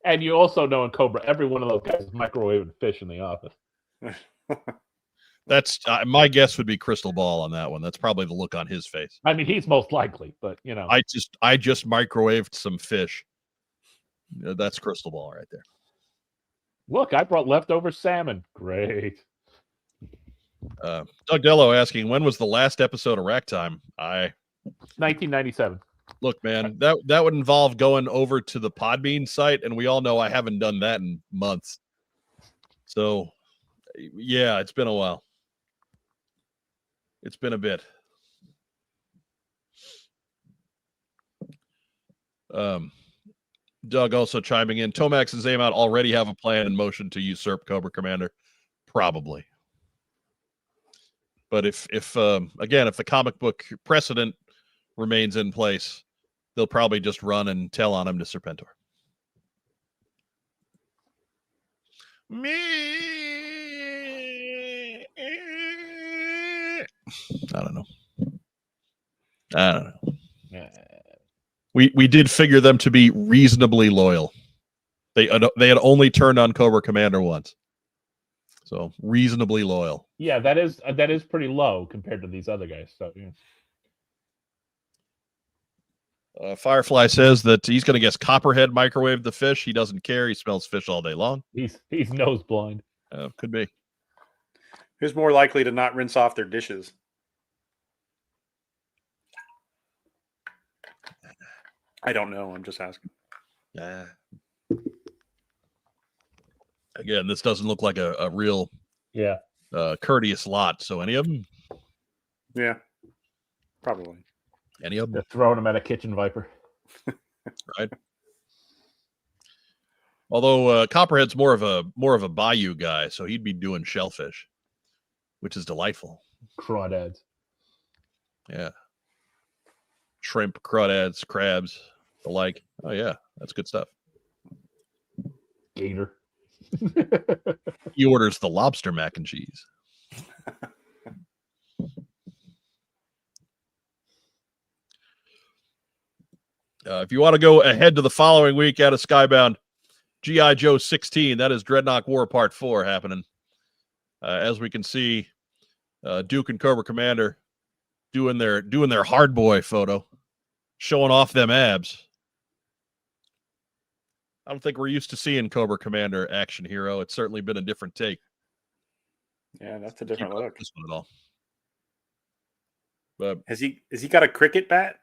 Speaker 2: And you also know in Cobra, every one of those guys is microwaving fish in the office.
Speaker 1: That's my guess would be Crystal Ball on that one. That's probably the look on his face.
Speaker 2: I mean, he's most likely, but you know,
Speaker 1: I just microwaved some fish. That's Crystal Ball right there.
Speaker 2: Look, I brought leftover salmon. Great.
Speaker 1: Doug Dello asking, when was the last episode of Racktime?
Speaker 2: 1997.
Speaker 1: Look, man, that would involve going over to the Podbean site, and we all know I haven't done that in months. So, yeah, it's been a while. It's been a bit. Doug also chiming in. Tomax and Zaymot already have a plan in motion to usurp Cobra Commander. Probably. But if the comic book precedent remains in place, they'll probably just run and tell on him to Serpentor. I don't know. We did figure them to be reasonably loyal. They had only turned on Cobra Commander once. So reasonably loyal.
Speaker 2: Yeah, that is pretty low compared to these other guys. So yeah.
Speaker 1: Firefly says that he's going to guess Copperhead microwaved the fish. He doesn't care. He smells fish all day long.
Speaker 2: He's nose blind.
Speaker 1: Could be.
Speaker 3: Who's more likely to not rinse off their dishes? I don't know. I'm just asking.
Speaker 1: Again, this doesn't look like a real courteous lot. So any of them?
Speaker 3: Yeah, probably.
Speaker 1: Any of them?
Speaker 2: They're throwing them at a kitchen viper.
Speaker 1: Right. Although Copperhead's more of a bayou guy, so he'd be doing shellfish, which is delightful.
Speaker 2: Crawdads.
Speaker 1: Yeah. Shrimp, crawdads, crabs, the like. Oh yeah, that's good stuff.
Speaker 2: Gator.
Speaker 1: He orders the lobster mac and cheese. If you want to go ahead to the following week out of Skybound, G.I. Joe 16, that is Dreadnought War Part 4 happening. As we can see, Duke and Cobra Commander doing their hard boy photo, showing off them abs. I don't think we're used to seeing Cobra Commander action hero. It's certainly been a different take.
Speaker 3: Yeah, that's a different look.
Speaker 1: This one at all. But
Speaker 3: has he got a cricket bat?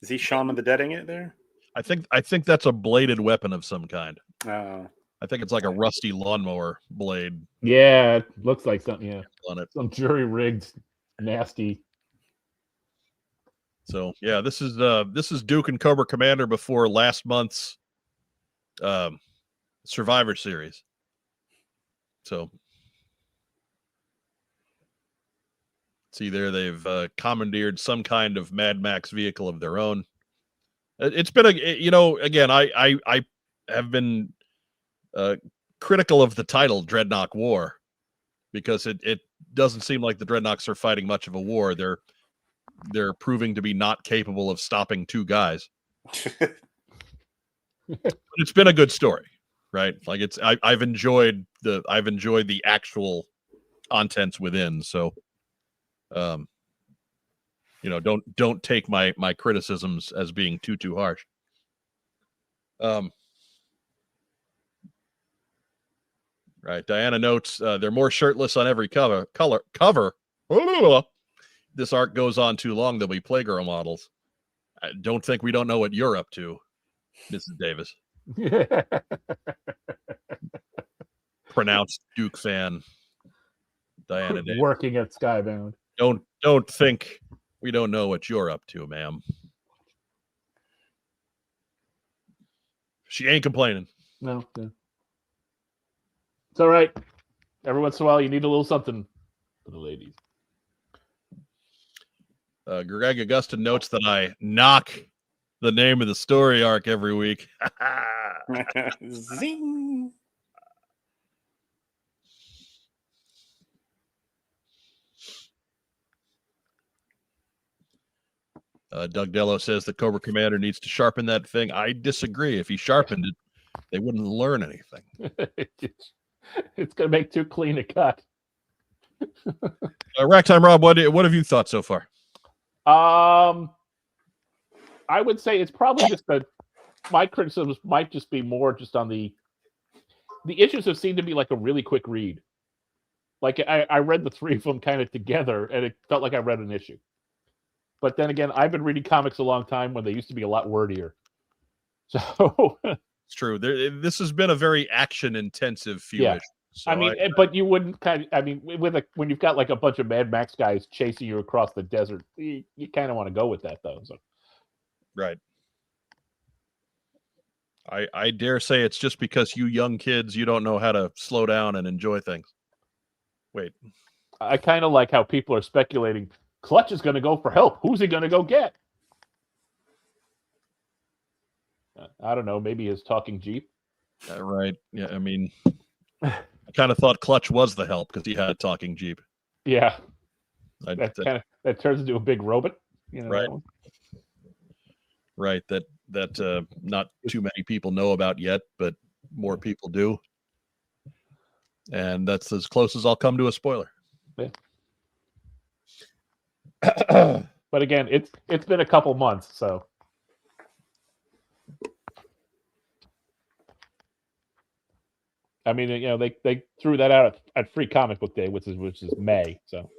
Speaker 1: Is
Speaker 3: he Shaun of the Deading it there?
Speaker 1: I think that's a bladed weapon of some kind.
Speaker 3: Oh.
Speaker 1: I think it's like a rusty lawnmower blade.
Speaker 2: Yeah, it looks like something. Yeah,
Speaker 1: on it.
Speaker 2: Some jury rigged, nasty.
Speaker 1: So yeah, this is Duke and Cobra Commander before last month's Survivor Series. So It's either they've commandeered some kind of Mad Max vehicle of their own. It's been again, I have been critical of the title Dreadnought War because it doesn't seem like the Dreadnoughts are fighting much of a war. They're proving to be not capable of stopping two guys. But it's been a good story, right? Like I've enjoyed the actual contents within. So, don't take my criticisms as being too harsh. Right. Diana notes they're more shirtless on every cover. This arc goes on too long. There'll be Playgirl models. I don't think we don't know what you're up to, Mrs. Davis. Pronounced Duke fan, Diana Davis.
Speaker 2: Working at Skybound.
Speaker 1: Don't think we don't know what you're up to, ma'am. She ain't complaining.
Speaker 2: No. Yeah. It's all right. Every once in a while, you need a little something for the ladies.
Speaker 1: Greg Augustin notes that I knock the name of the story arc every week.
Speaker 3: Zing.
Speaker 1: Doug Dello says the Cobra Commander needs to sharpen that thing. I disagree. If he sharpened it, they wouldn't learn anything.
Speaker 2: It's going to make too clean a cut.
Speaker 1: Racktime Rob, what have you thought so far?
Speaker 2: I would say it's probably just that my criticisms might just be more just on the issues have seemed to be like a really quick read. Like I read the three of them kind of together, and it felt like I read an issue. But then again, I've been reading comics a long time when they used to be a lot wordier. So
Speaker 1: it's true. This has been a very action-intensive few issues. So
Speaker 2: I mean, but you wouldn't when you've got like a bunch of Mad Max guys chasing you across the desert, you kind of want to go with that, though. So.
Speaker 1: Right. I dare say it's just because you young kids, you don't know how to slow down and enjoy things. Wait.
Speaker 2: I kind of like how people are speculating Clutch is going to go for help. Who's he going to go get? I don't know. Maybe his talking Jeep.
Speaker 1: Right. Yeah. I mean, I kind of thought Clutch was the help because he had a talking Jeep.
Speaker 2: Yeah. That turns into a big robot.
Speaker 1: Right. Right. That not too many people know about yet, but more people do. And that's as close as I'll come to a spoiler.
Speaker 2: Yeah. But again, it's been a couple months, so I mean, they threw that out at Free Comic Book Day, which is May. So,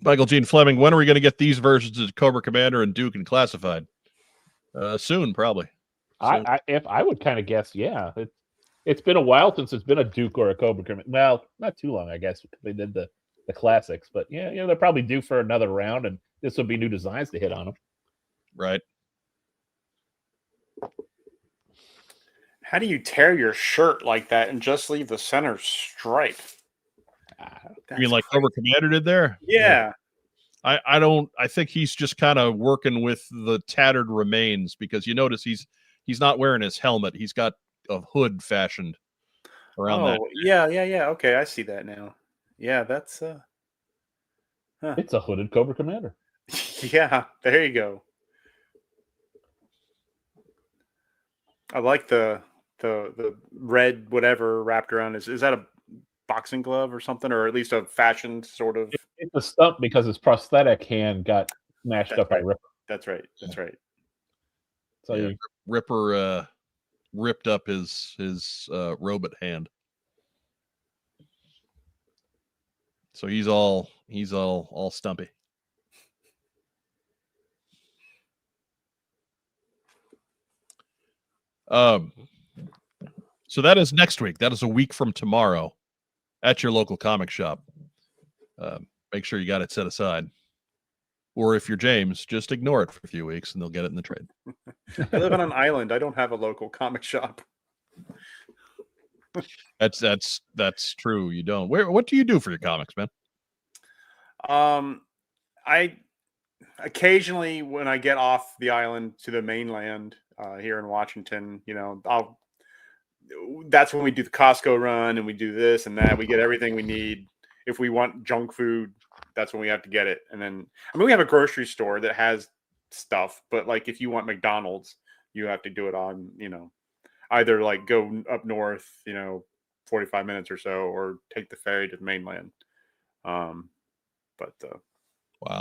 Speaker 1: Michael Gene Fleming, when are we going to get these versions of Cobra Commander and Duke and Classified? Soon, probably. Soon.
Speaker 2: If I would kind of guess, yeah, it's been a while since it's been a Duke or a Cobra Commander. Well, not too long, I guess, because they did the classics. But yeah, they're probably due for another round, and this will be new designs to hit on them.
Speaker 1: Right.
Speaker 3: How do you tear your shirt like that and just leave the center stripe?
Speaker 1: You mean like Cobra Commander did there?
Speaker 3: Yeah.
Speaker 1: I think he's just kind of working with the tattered remains because you notice he's not wearing his helmet. He's got a hood fashioned around that.
Speaker 3: Yeah. Okay, I see that now. Yeah, that's
Speaker 2: It's a hooded Cobra Commander.
Speaker 3: Yeah, there you go. I like the red whatever wrapped around. Is that a boxing glove or something, or at least a fashioned sort of?
Speaker 2: It's a stump because his prosthetic hand got smashed up by Ripper.
Speaker 3: That's right.
Speaker 2: So
Speaker 1: yeah, Ripper ripped up his robot hand. So he's all stumpy. So that is next week. That is a week from tomorrow at your local comic shop. Make sure you got it set aside. Or if you're James, just ignore it for a few weeks and they'll get it in the trade.
Speaker 3: I live on an island. I don't have a local comic shop.
Speaker 1: That's true. You don't. What do you do for your comics, man?
Speaker 3: I occasionally, when I get off the island to the mainland here in Washington, that's when we do the Costco run and we do this and that. We get everything we need. If we want junk food, that's when we have to get it. And then, we have a grocery store that has stuff, but like if you want McDonald's, you have to do it on, either like go up north, 45 minutes or so, or take the ferry to the mainland. Wow.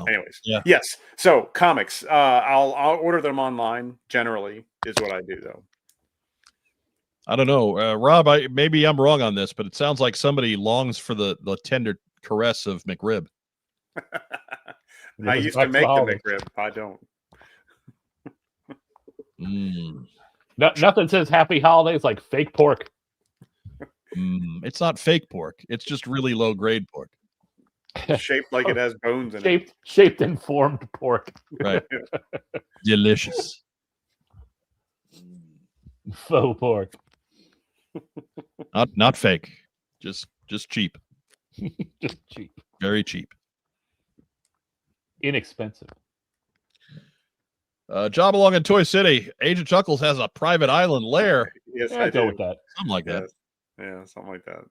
Speaker 3: Anyways,
Speaker 1: yeah.
Speaker 3: Yes. So comics, I'll order them online. Generally, is what I do though.
Speaker 1: I don't know, Rob. Maybe I'm wrong on this, but it sounds like somebody longs for the tender caress of McRib.
Speaker 3: I used to make the McRib. I don't.
Speaker 2: Nothing says happy holidays like fake pork.
Speaker 1: It's not fake pork. It's just really low grade pork.
Speaker 3: Shaped like it has bones in it.
Speaker 2: Shaped and formed pork.
Speaker 1: Right. Delicious.
Speaker 2: Faux pork.
Speaker 1: Not fake. Just cheap.
Speaker 2: Just cheap.
Speaker 1: Very cheap.
Speaker 2: Inexpensive.
Speaker 1: Job along in Toy City. Agent Chuckles has a private island lair.
Speaker 3: Yes,
Speaker 2: I go with that.
Speaker 1: Something like that.
Speaker 3: Yeah, something like that.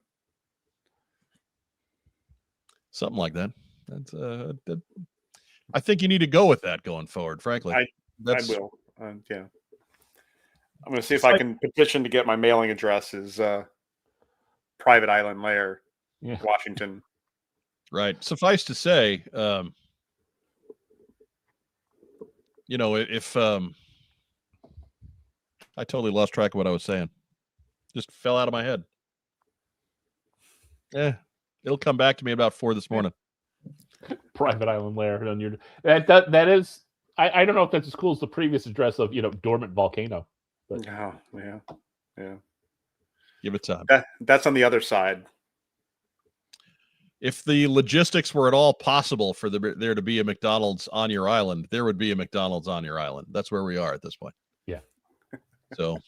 Speaker 1: Something like that. That's I think you need to go with that going forward, frankly.
Speaker 3: I will. Yeah. I'm going to see if I can petition to get my mailing address as Private Island Lair, Washington.
Speaker 1: Right. Suffice to say, if I totally lost track of what I was saying. Just fell out of my head. It'll come back to me about 4 this morning.
Speaker 2: Private Island Lair on your that is I don't know if that's as cool as the previous address of dormant volcano. But
Speaker 3: yeah.
Speaker 1: Give it time.
Speaker 3: That's on the other side.
Speaker 1: If the logistics were at all possible for there to be a McDonald's on your island, there would be a McDonald's on your island. That's where we are at this point.
Speaker 2: Yeah.
Speaker 1: So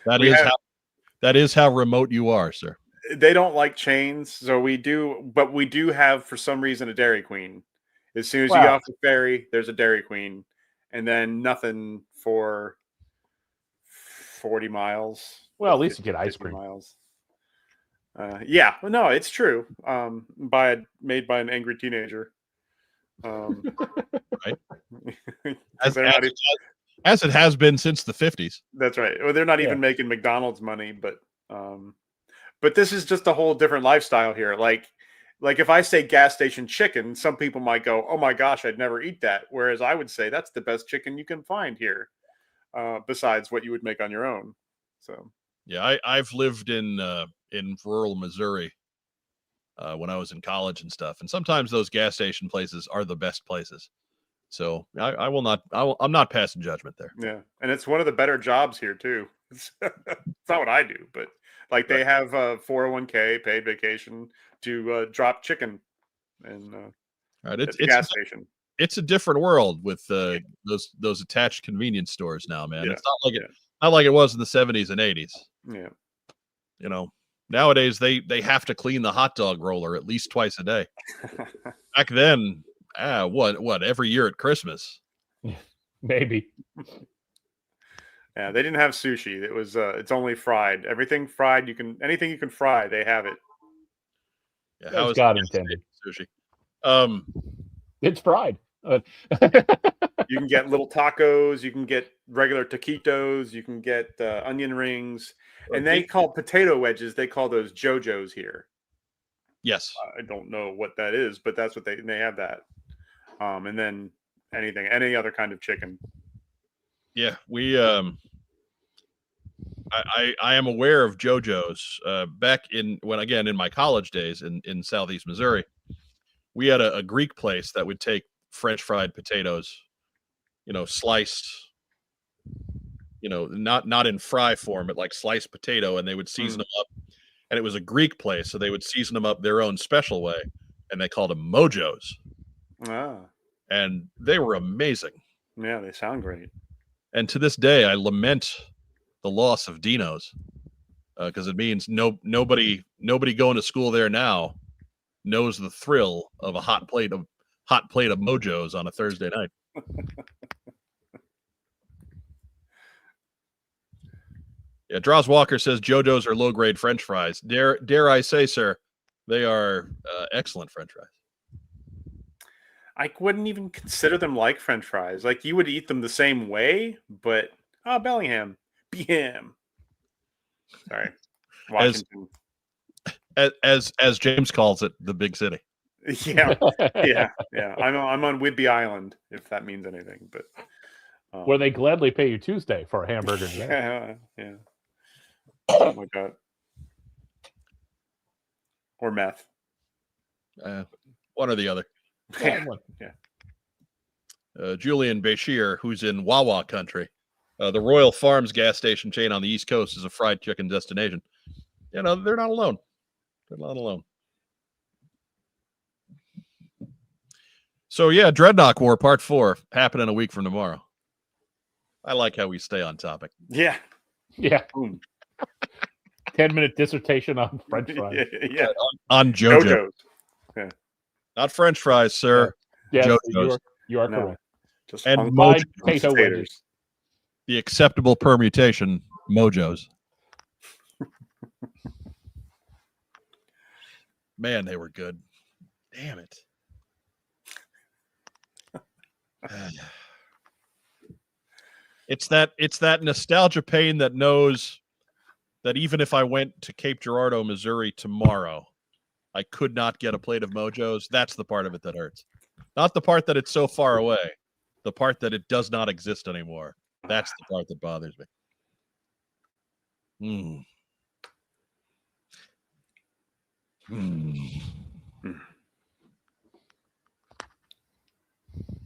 Speaker 1: that is how remote you are, sir.
Speaker 3: They don't like chains, so we do have, for some reason, a Dairy Queen. As soon as you get off the ferry, there's a Dairy Queen, and then nothing for 40 miles.
Speaker 2: Well, at least you get ice cream.
Speaker 3: Miles. Yeah, no, it's true. Made by an angry teenager.
Speaker 1: Right. As it has been since the 50s.
Speaker 3: That's right. Well, they're not even making McDonald's money, but this is just a whole different lifestyle here. Like if I say gas station chicken, some people might go, "Oh my gosh, I'd never eat that." Whereas I would say that's the best chicken you can find here, besides what you would make on your own. So
Speaker 1: yeah, I've lived in rural Missouri when I was in college and stuff, and sometimes those gas station places are the best places. So I'm not passing judgment there.
Speaker 3: Yeah, and it's one of the better jobs here too. It's not what I do, but like they have 401k, paid vacation to drop chicken, and it's a gas station.
Speaker 1: It's a different world with those attached convenience stores now, man.
Speaker 3: Yeah.
Speaker 1: It's not like it was in the 70s and 80s.
Speaker 3: Yeah.
Speaker 1: Nowadays they have to clean the hot dog roller at least twice a day. Back then, what every year at Christmas?
Speaker 2: Maybe.
Speaker 3: Yeah, they didn't have sushi. It was it's only fried. Everything fried. Anything you can fry, they have it.
Speaker 1: Yeah,
Speaker 2: how is God intended?
Speaker 1: Sushi.
Speaker 2: It's fried.
Speaker 3: You can get little tacos. You can get regular taquitos. You can get onion rings, and they call potato wedges. They call those JoJo's here.
Speaker 1: Yes,
Speaker 3: I don't know what that is, but that's what they have that. And then any other kind of chicken.
Speaker 1: Yeah, we I am aware of JoJo's. Back in my college days in Southeast Missouri, we had a Greek place that would take French fried potatoes, sliced, not in fry form, but like sliced potato, and they would season them up. And it was a Greek place, so they would season them up their own special way, and they called them Mojo's.
Speaker 3: Ah.
Speaker 1: And they were amazing.
Speaker 3: Yeah, they sound great.
Speaker 1: And to this day, I lament the loss of Dino's. because it means nobody going to school there now knows the thrill of a hot plate of Mojos on a Thursday night. Yeah, Draws Walker says JoJo's are low-grade French fries. Dare I say, sir, they are excellent French fries.
Speaker 3: I wouldn't even consider them like French fries. Like, you would eat them the same way, but Bellingham, BM. Sorry, Washington.
Speaker 1: As James calls it, the big city.
Speaker 3: Yeah. I'm on Whidbey Island, if that means anything. But
Speaker 2: where they gladly pay you Tuesday for a hamburger.
Speaker 3: Yeah. Something like that. Or meth.
Speaker 1: One or the other.
Speaker 3: Yeah.
Speaker 1: Julian Bashir, who's in Wawa country. The Royal Farms gas station chain on the East Coast is a fried chicken destination. They're not alone. They're not alone. So, yeah, Dreadnought War Part 4 happening a week from tomorrow. I like how we stay on topic.
Speaker 3: Yeah.
Speaker 2: Boom. 10-minute dissertation on French fries.
Speaker 3: Yeah.
Speaker 1: On JoJo's.
Speaker 3: Yeah.
Speaker 1: Not French fries, sir.
Speaker 2: Yes,
Speaker 1: JoJo's.
Speaker 2: you are correct.
Speaker 3: Just
Speaker 1: and
Speaker 2: fried potato wedges.
Speaker 1: The acceptable permutation, Mojos. Man, they were good. Damn it. It's that nostalgia pain that knows that even if I went to Cape Girardeau, Missouri tomorrow, I could not get a plate of Mojos. That's the part of it that hurts. Not the part that it's so far away. The part that it does not exist anymore. That's the part that bothers me.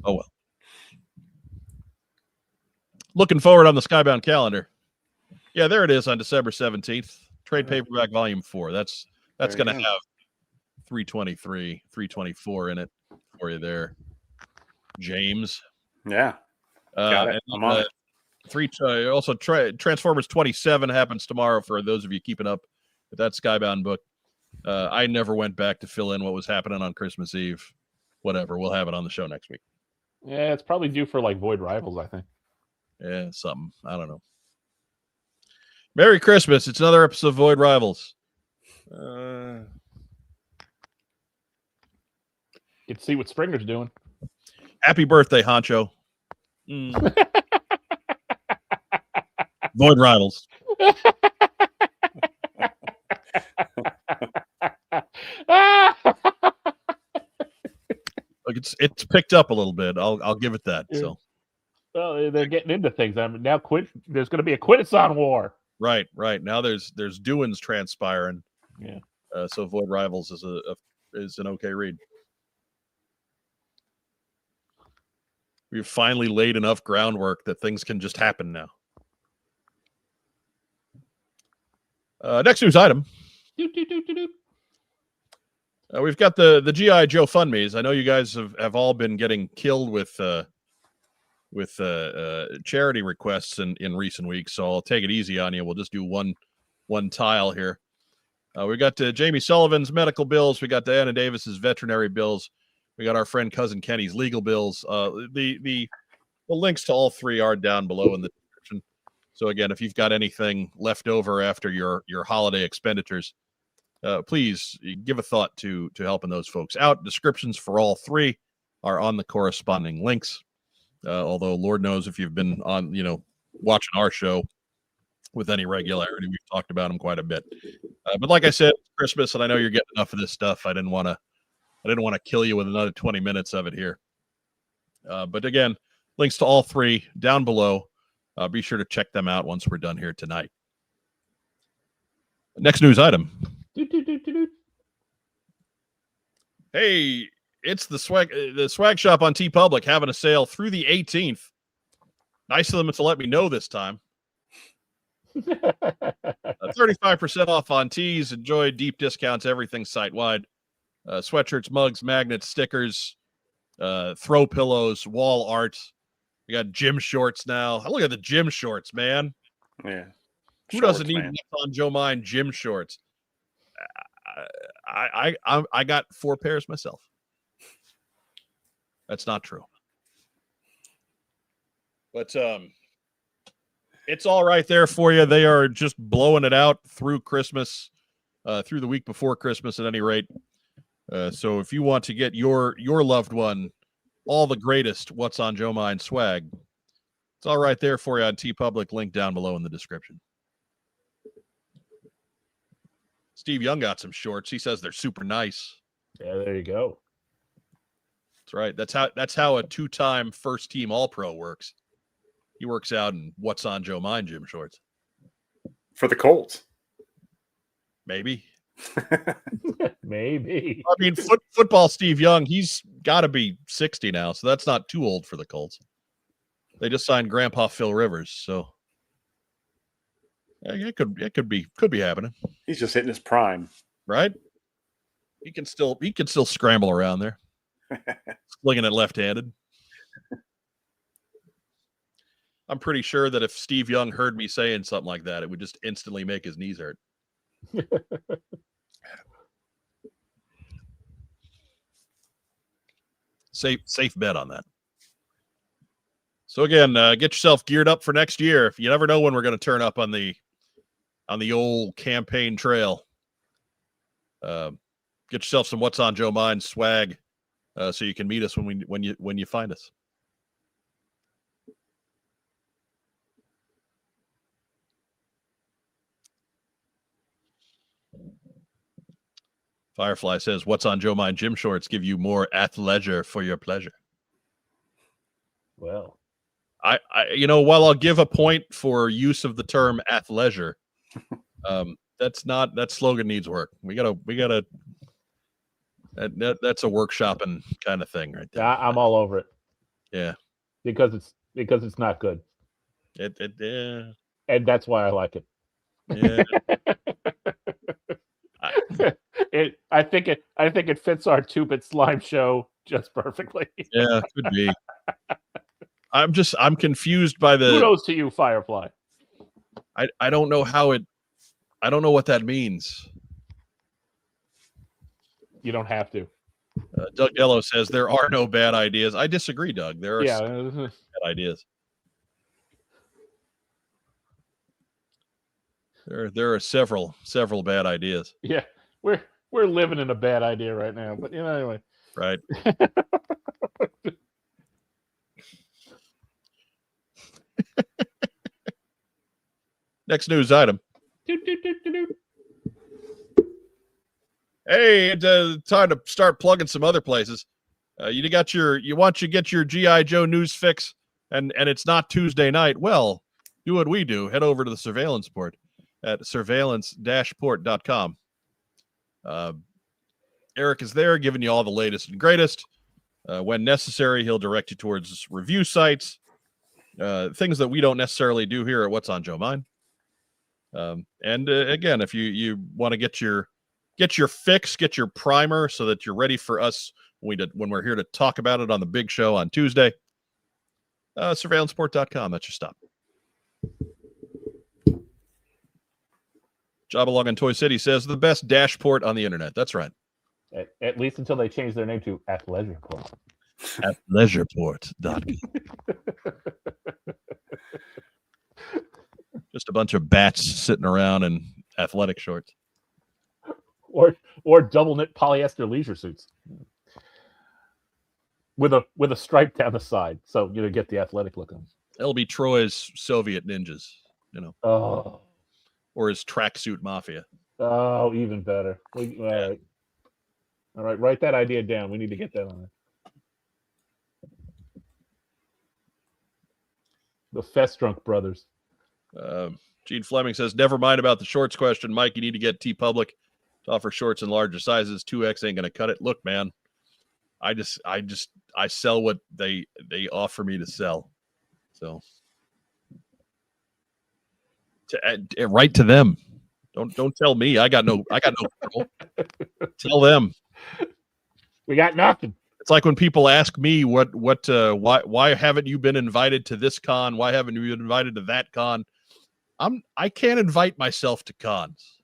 Speaker 1: Oh, well. Looking forward on the Skybound calendar. Yeah, there it is on December 17th. Trade paperback volume 4. That's going to have 323, 324 in it for you there, James.
Speaker 3: Yeah. Got it. I'm on it.
Speaker 1: Also, Transformers 27 happens tomorrow for those of you keeping up with that Skybound book. I never went back to fill in what was happening on Christmas Eve. Whatever. We'll have it on the show next week.
Speaker 2: Yeah, it's probably due for like Void Rivals, I think.
Speaker 1: Yeah, something. I don't know. Merry Christmas. It's another episode of Void Rivals.
Speaker 2: You'd see what Springer's doing.
Speaker 1: Happy birthday, Honcho. Void Rivals. Like it's picked up a little bit. I'll give it that. So,
Speaker 2: well, they're getting into things. Now there's going to be a Quintesson war.
Speaker 1: Right. Now there's doings transpiring.
Speaker 2: Yeah.
Speaker 1: So Void Rivals is an okay read. We've finally laid enough groundwork that things can just happen now. Next news item. We've got the GI Joe Funmies. I know you guys have all been getting killed with charity requests in recent weeks, so I'll take it easy on you. We'll just do one tile here. We got Jamie Sullivan's medical bills. We got Diana Davis's veterinary bills. We got our friend Cousin Kenny's legal bills. The links to all three are down below in the description. So again, if you've got anything left over after your holiday expenditures, please give a thought to helping those folks out. Descriptions for all three are on the corresponding links. Although Lord knows if you've been on, watching our show with any regularity, we've talked about them quite a bit. But like I said, it's Christmas, and I know you're getting enough of this stuff. I didn't want to kill you with another 20 minutes of it here. But again, links to all three down below. Be sure to check them out once we're done here tonight. Next news item. Hey, it's the swag shop on TeePublic having a sale through the 18th. Nice of them to let me know this time. 35% off on tees. Enjoy deep discounts, everything site-wide. Sweatshirts, mugs, magnets, stickers, throw pillows, wall art. We got gym shorts now. Look at the gym shorts, man.
Speaker 3: Yeah.
Speaker 1: Who doesn't need What's on Joe Mind gym shorts? I got 4 pairs myself. That's not true. But it's all right there for you. They are just blowing it out through Christmas, through the week before Christmas at any rate. So if you want to get your loved one all the greatest What's on Joe Mind swag, it's all right there for you on TeePublic, link down below in the description. Steve Young got some shorts. He says they're super nice.
Speaker 2: Yeah, there you go.
Speaker 1: That's right. That's how a 2-time first team All-Pro works. He works out in What's on Joe Mind gym shorts.
Speaker 3: For the Colts.
Speaker 1: Maybe.
Speaker 2: Maybe.
Speaker 1: I mean, football Steve Young, he's got to be 60 now, so that's not too old for the Colts. They just signed Grandpa Phil Rivers, so yeah, it could be happening.
Speaker 3: He's just hitting his prime,
Speaker 1: right? He can still scramble around there, slinging it left-handed. I'm pretty sure that if Steve Young heard me saying something like that, it would just instantly make his knees hurt. Safe bet on that. So again, get yourself geared up for next year. If you never know when we're going to turn up on the old campaign trail. Get yourself some What's on Joe Mind swag, so you can meet us when you find us. Firefly says, What's on Joe Mind gym shorts give you more athleisure for your pleasure.
Speaker 2: Well,
Speaker 1: I while I'll give a point for use of the term athleisure, that slogan needs work. We gotta that's a workshopping kind of thing right there.
Speaker 2: I'm all over it.
Speaker 1: Yeah.
Speaker 2: Because it's not good.
Speaker 1: Yeah.
Speaker 2: And that's why I like it.
Speaker 1: Yeah.
Speaker 2: I think it fits our 2-bit slime show just perfectly.
Speaker 1: Yeah, could be. I'm confused by the
Speaker 2: kudos to you, Firefly.
Speaker 1: I don't know I don't know what that means.
Speaker 2: You don't have to.
Speaker 1: Doug Dello says there are no bad ideas. I disagree, Doug. There are bad ideas. There are several bad ideas.
Speaker 2: Yeah, we're living in a bad idea right now, but anyway.
Speaker 1: Right. Next news item. Hey, it's time to start plugging some other places. You get your G.I. Joe news fix, and it's not Tuesday night. Well, do what we do. Head over to the Surveillance Port at surveillance-port.com. Eric is there giving you all the latest and greatest. When necessary, he'll direct you towards review sites, things that we don't necessarily do here at What's on Joe Mind. And again, if you want to get your fix, get your primer so that you're ready for us when we're here to talk about it on the big show on Tuesday, surveillanceport.com. That's your stop. Jabalog in Toy City says the best dashport on the internet. That's right.
Speaker 2: At least until they change their name to Athleisureport.
Speaker 1: Athleisureport.com. Just a bunch of bats sitting around in athletic shorts.
Speaker 2: Or double knit polyester leisure suits. With a stripe down the side. So get the athletic look on.
Speaker 1: LB Troy's Soviet ninjas,
Speaker 2: Oh.
Speaker 1: Or his tracksuit mafia.
Speaker 2: Oh, even better. All right, write that idea down. We need to get that on there. The Festrunk brothers.
Speaker 1: Gene Fleming says, never mind about the shorts question. Mike, you need to get TeePublic to offer shorts in larger sizes. 2X ain't going to cut it. Look, man, I sell what they offer me to sell. So write to them. Don't tell me. I got no control. Tell them.
Speaker 2: We got nothing.
Speaker 1: It's like when people ask me why haven't you been invited to this con? Why haven't you been invited to that con? I can't invite myself to cons.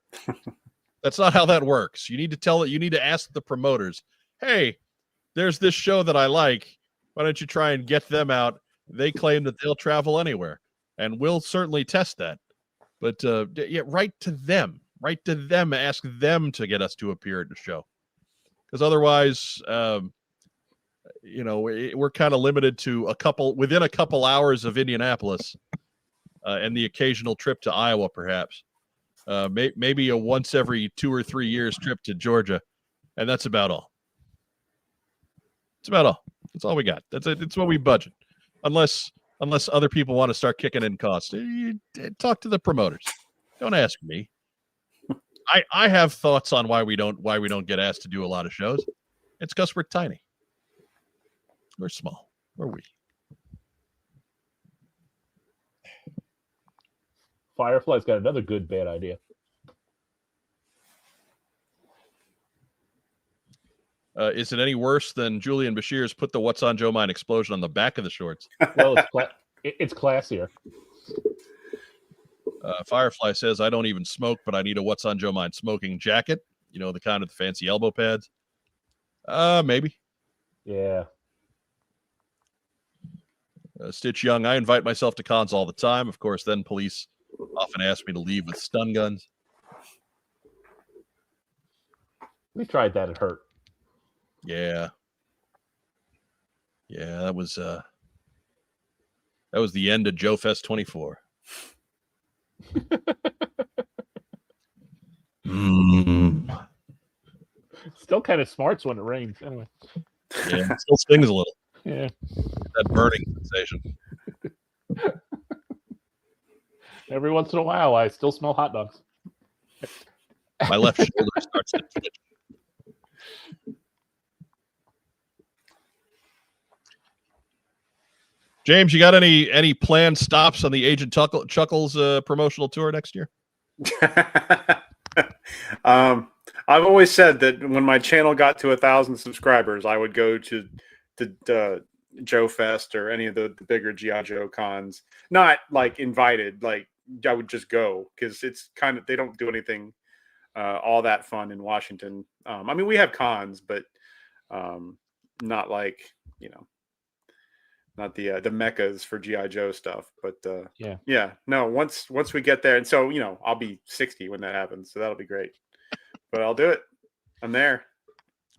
Speaker 1: That's not how that works. You need to ask the promoters, hey, there's this show that I like. Why don't you try and get them out? They claim that they'll travel anywhere, and we'll certainly test that. But yeah, write to them, ask them to get us to appear at the show. Because otherwise, we're kind of limited to within a couple hours of Indianapolis, and the occasional trip to Iowa, perhaps. Maybe a once every 2 or 3 years trip to Georgia, and that's about all. It's about all. That's all we got. It's what we budget, unless other people want to start kicking in costs. Talk to the promoters. Don't ask me. I have thoughts on why we don't get asked to do a lot of shows. It's because we're tiny. We're small. We're weak.
Speaker 2: Firefly's got another good bad idea.
Speaker 1: Is it any worse than Julian Bashir's put the What's on Joe Mind explosion on the back of the shorts?
Speaker 2: Well, it's classier.
Speaker 1: Firefly says, I don't even smoke, but I need a What's on Joe Mind smoking jacket. You know, the kind with the fancy elbow pads. Maybe.
Speaker 2: Yeah.
Speaker 1: Stitch Young, I invite myself to cons all the time. Of course, then police often ask me to leave with stun guns.
Speaker 2: We tried that. It hurt.
Speaker 1: Yeah. Yeah, that was the end of Joe Fest 24.
Speaker 2: Still kind of smarts when it rains. Anyway.
Speaker 1: Yeah, it still stings a little.
Speaker 2: Yeah.
Speaker 1: That burning sensation.
Speaker 2: Every once in a while, I still smell hot dogs.
Speaker 1: My left shoulder starts to twitch. James, you got any planned stops on the Agent Chuckles promotional tour next year?
Speaker 3: I've always said that when my channel got to 1,000 subscribers, I would go to Joe Fest or any of the bigger G.I. Joe cons. Not like invited, like I would just go because it's kind of, they don't do anything all that fun in Washington. I mean, we have cons, but not like, not the meccas for G.I. Joe stuff. But yeah, no, once we get there, and so I'll be 60 when that happens, so that'll be great. But I'll do it. I'm there.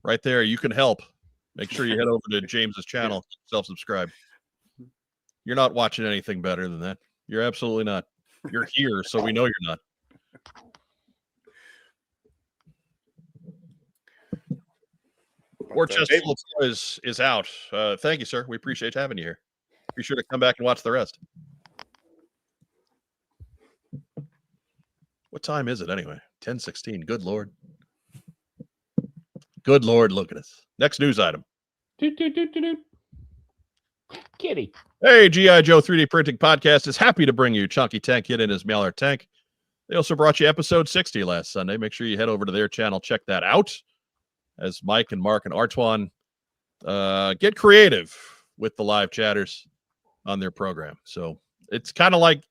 Speaker 1: Right there, you can help. Make sure you head over to James's channel, self-subscribe. You're not watching anything better than that. You're absolutely not. You're here, so we know you're not. War Chest Full of Toys is out. Thank you, sir. We appreciate having you here. Be sure to come back and watch the rest. What time is it anyway? 10:16. Good Lord. Good Lord, look at us. Next news item.
Speaker 2: Kitty.
Speaker 1: Hey, G.I. Joe 3D Printing Podcast is happy to bring you Chunky Tank Kid and his Mallard Tank. They also brought you episode 60 last Sunday. Make sure you head over to their channel, check that out. As Mike and Mark and Artwan get creative with the live chatters on their program. So it's kind of like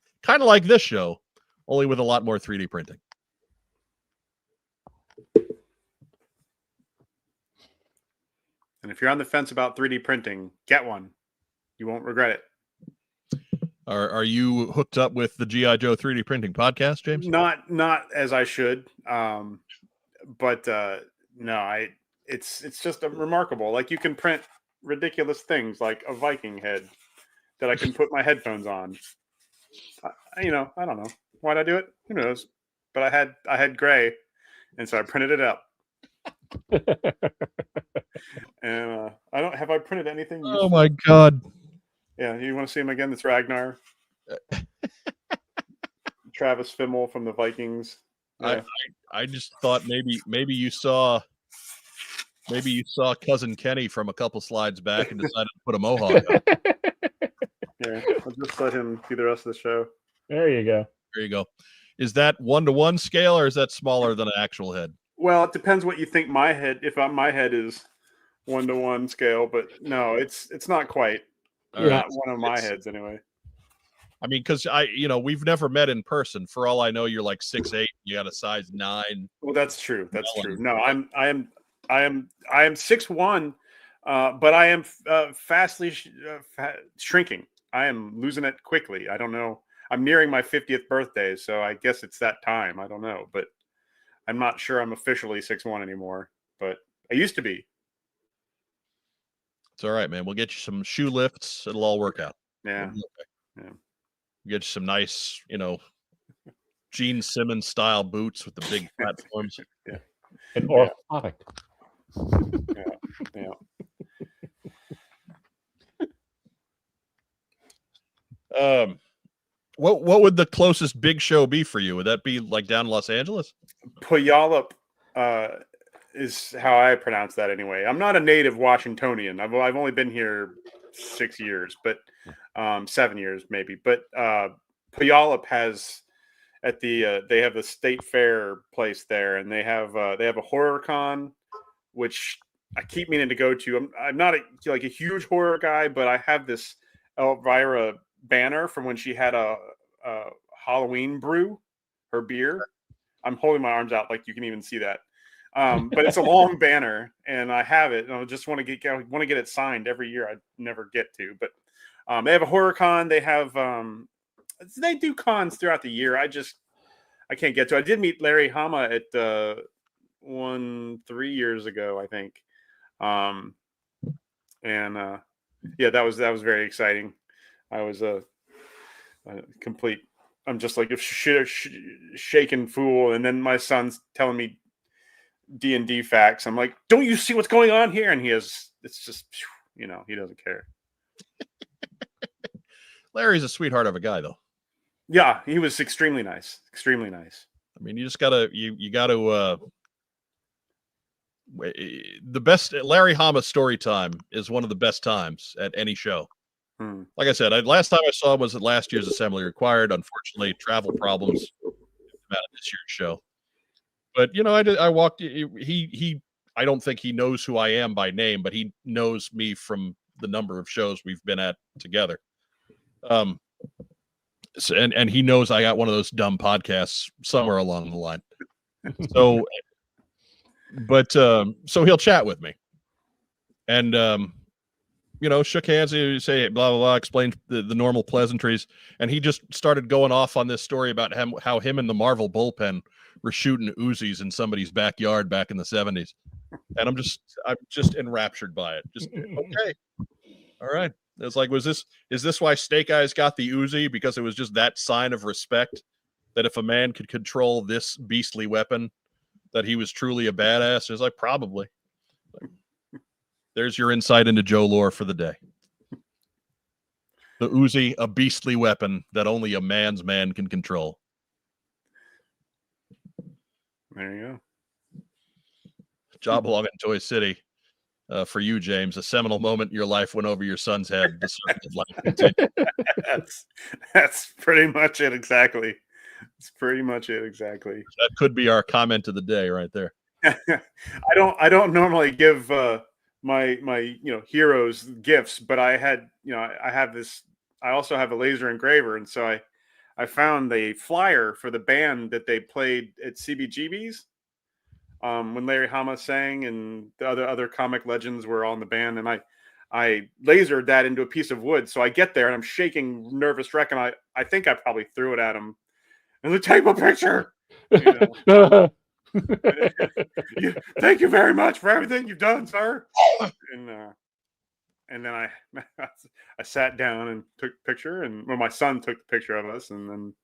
Speaker 1: this show, only with a lot more 3D printing.
Speaker 3: And if you're on the fence about 3D printing, get one. You won't regret it.
Speaker 1: Are you hooked up with the G.I. Joe 3D Printing Podcast, James?
Speaker 3: Not as I should. But no, it's just remarkable. Like, you can print ridiculous things like a Viking head that I can put my headphones on. I don't know. Why'd I do it? Who knows? But I had gray, and so I printed it up. And have I printed anything useful?
Speaker 1: Oh my God.
Speaker 3: Yeah, you want to see him again? That's Ragnar. Travis Fimmel from the Vikings. Yeah.
Speaker 1: I just thought maybe you saw Cousin Kenny from a couple slides back and decided to put a mohawk on.
Speaker 3: Yeah, I'll just let him do the rest of the show.
Speaker 2: There you go.
Speaker 1: There you go. Is that 1-to-1 scale or is that smaller than an actual head?
Speaker 3: Well, it depends what you think my head. If my head is 1-to-1 scale, but no, it's not quite. Not one of my heads anyway.
Speaker 1: I mean, because we've never met in person. For all I know, you're like 6'8". You got a size 9.
Speaker 3: Well, that's true. That's true. No, I am 6'1", but I am fastly shrinking. I am losing it quickly. I don't know. I'm nearing my 50th birthday, so I guess it's that time. I don't know, but I'm not sure I'm officially 6'1" anymore. But I used to be.
Speaker 1: It's all right, man. We'll get you some shoe lifts. It'll all work out.
Speaker 3: Yeah.
Speaker 1: Okay. Yeah. We'll get you some nice, Gene Simmons style boots with the big platforms.
Speaker 3: Yeah.
Speaker 2: And orthotic.
Speaker 3: Yeah.
Speaker 1: What would the closest big show be for you? Would that be like down in Los Angeles?
Speaker 3: Puyallup is how I pronounce that anyway. I'm not a native Washingtonian. I've only been here 6 years, but 7 years maybe. But Puyallup has they have the state fair place there, and they have a horror con, which I keep meaning to go to. I'm not a huge horror guy, but I have this Elvira banner from when she had a Halloween brew, her beer. I'm holding my arms out like you can even see that. But it's a long banner, and I have it, and I just want to get it signed every year. I never get to, but they have a horror con. They have they do cons throughout the year. I can't get to. I did meet Larry Hama at one 3 years ago, I think, and that was very exciting. I was a complete. I'm just like a shaken fool, and then my son's telling me D&D facts. I'm like, don't you see what's going on here? And it's just, he doesn't care.
Speaker 1: Larry's a sweetheart of a guy, though.
Speaker 3: Yeah, he was extremely nice. Extremely nice.
Speaker 1: I mean, you just gotta, you gotta, the best Larry Hama story time is one of the best times at any show. Like I said, last time I saw him was at last year's Assembly Required. Unfortunately, travel problems out of this year's show. But I walked. I don't think he knows who I am by name, but he knows me from the number of shows we've been at together. And he knows I got one of those dumb podcasts somewhere along the line. So, so he'll chat with me, and shook hands, and say blah blah blah, explained the normal pleasantries, and he just started going off on this story about how him and the Marvel bullpen were shooting Uzis in somebody's backyard back in the 70s, and I'm just enraptured by it. Just okay, all right. It's like, is this why Snake Eyes got the Uzi? Because it was just that sign of respect that if a man could control this beastly weapon, that he was truly a badass. It's like, probably. There's your insight into Joe lore for the day. The Uzi, a beastly weapon that only a man's man can control.
Speaker 3: There you go.
Speaker 1: Job along in Toy City. For you, James, a seminal moment in your life went over your son's head. The circle of life.
Speaker 3: That's pretty much it exactly. It's pretty much it exactly.
Speaker 1: That could be our comment of the day right there.
Speaker 3: I don't normally give my heroes gifts, but I have this. I also have a laser engraver, and so I found the flyer for the band that they played at CBGB's when Larry Hama sang, and the other comic legends were on the band, and I lasered that into a piece of wood. So I get there and I'm shaking, nervous wreck, and I think I probably threw it at him. And the take a picture. Thank you very much for everything you've done, sir. And then I sat down and took a picture, and my son took the picture of us, and then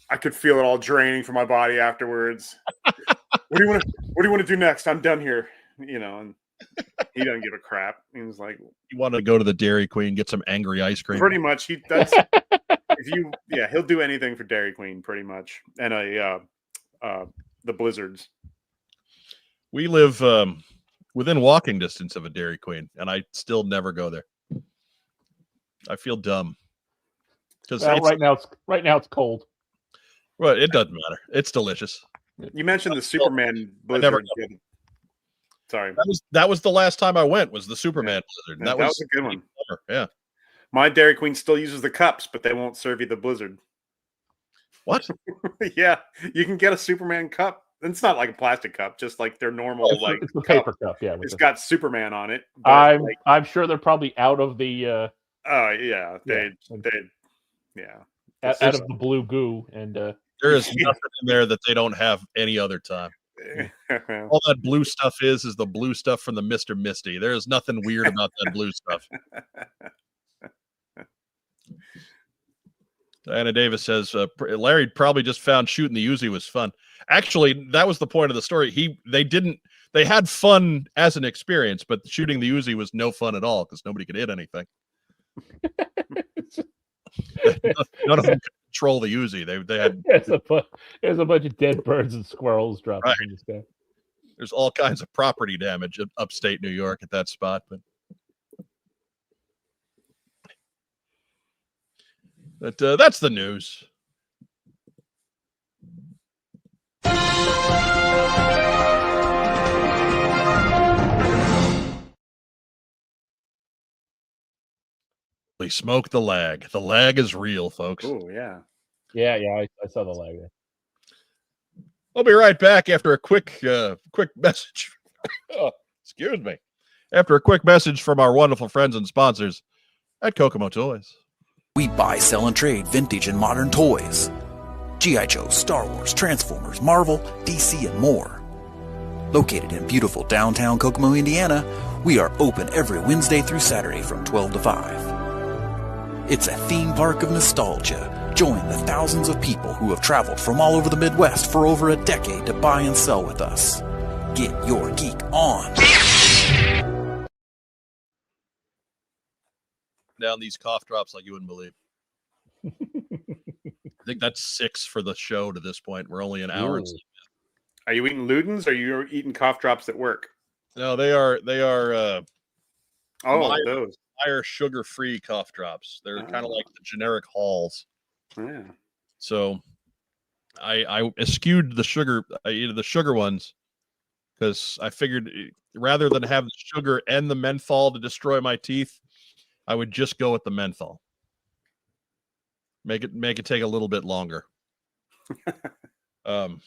Speaker 3: I could feel it all draining from my body afterwards. What do you want to do next? I'm done here, and he doesn't give a crap. He was like,
Speaker 1: he wanted to go to the Dairy Queen, get some angry ice cream.
Speaker 3: Pretty much, he'll do anything for Dairy Queen, pretty much, and the Blizzards.
Speaker 1: We live within walking distance of a Dairy Queen, and I still never go there. I feel dumb
Speaker 2: because right now it's cold.
Speaker 1: Well, it doesn't matter. It's delicious.
Speaker 3: You mentioned the Superman Blizzard. Sorry,
Speaker 1: that was the last time I went. Was the Superman Blizzard?
Speaker 3: That was a good one.
Speaker 1: Yeah,
Speaker 3: My Dairy Queen still uses the cups, but they won't serve you the Blizzard.
Speaker 1: What?
Speaker 3: Yeah, you can get a Superman cup. It's not like a plastic cup, just like their normal
Speaker 2: It's a paper cup. Yeah,
Speaker 3: it's got Superman on it.
Speaker 2: I'm sure they're probably out of the.
Speaker 3: Oh yeah, they
Speaker 2: out of the blue goo, and
Speaker 1: there is nothing in there that they don't have any other time. All that blue stuff is the blue stuff from the Mr. Misty. There is nothing weird about that blue stuff. Diana Davis says Larry probably just found shooting the Uzi was fun. Actually, that was the point of the story. They had fun as an experience, but shooting the Uzi was no fun at all because nobody could hit anything. None of them could control the Uzi. They had
Speaker 2: there's a bunch of dead birds and squirrels dropping from the sky.
Speaker 1: There's all kinds of property damage in upstate New York at that spot, but that's the news. Smoke the lag. The lag is real, folks.
Speaker 3: Oh, yeah.
Speaker 2: Yeah, I saw the lag there.
Speaker 1: I'll be right back after a quick message. Excuse me. After a quick message from our wonderful friends and sponsors at Kokomo Toys.
Speaker 4: We buy, sell, and trade vintage and modern toys. G.I. Joe, Star Wars, Transformers, Marvel, DC, and more. Located in beautiful downtown Kokomo, Indiana, we are open every Wednesday through Saturday from 12 to 5. It's a theme park of nostalgia. Join the thousands of people who have traveled from all over the Midwest for over a decade to buy and sell with us. Get your geek on.
Speaker 1: Down these cough drops like you wouldn't believe. I think that's 6 for the show to this point. We're only an hour.
Speaker 3: Are you eating Ludens or are you eating cough drops at work?
Speaker 1: No, they are
Speaker 3: those
Speaker 1: higher sugar-free cough drops. They're kind of like the generic Halls.
Speaker 3: Yeah.
Speaker 1: So I eschewed the sugar ones because I figured rather than have the sugar and the menthol to destroy my teeth, I would just go with the menthol. Make it take a little bit longer. But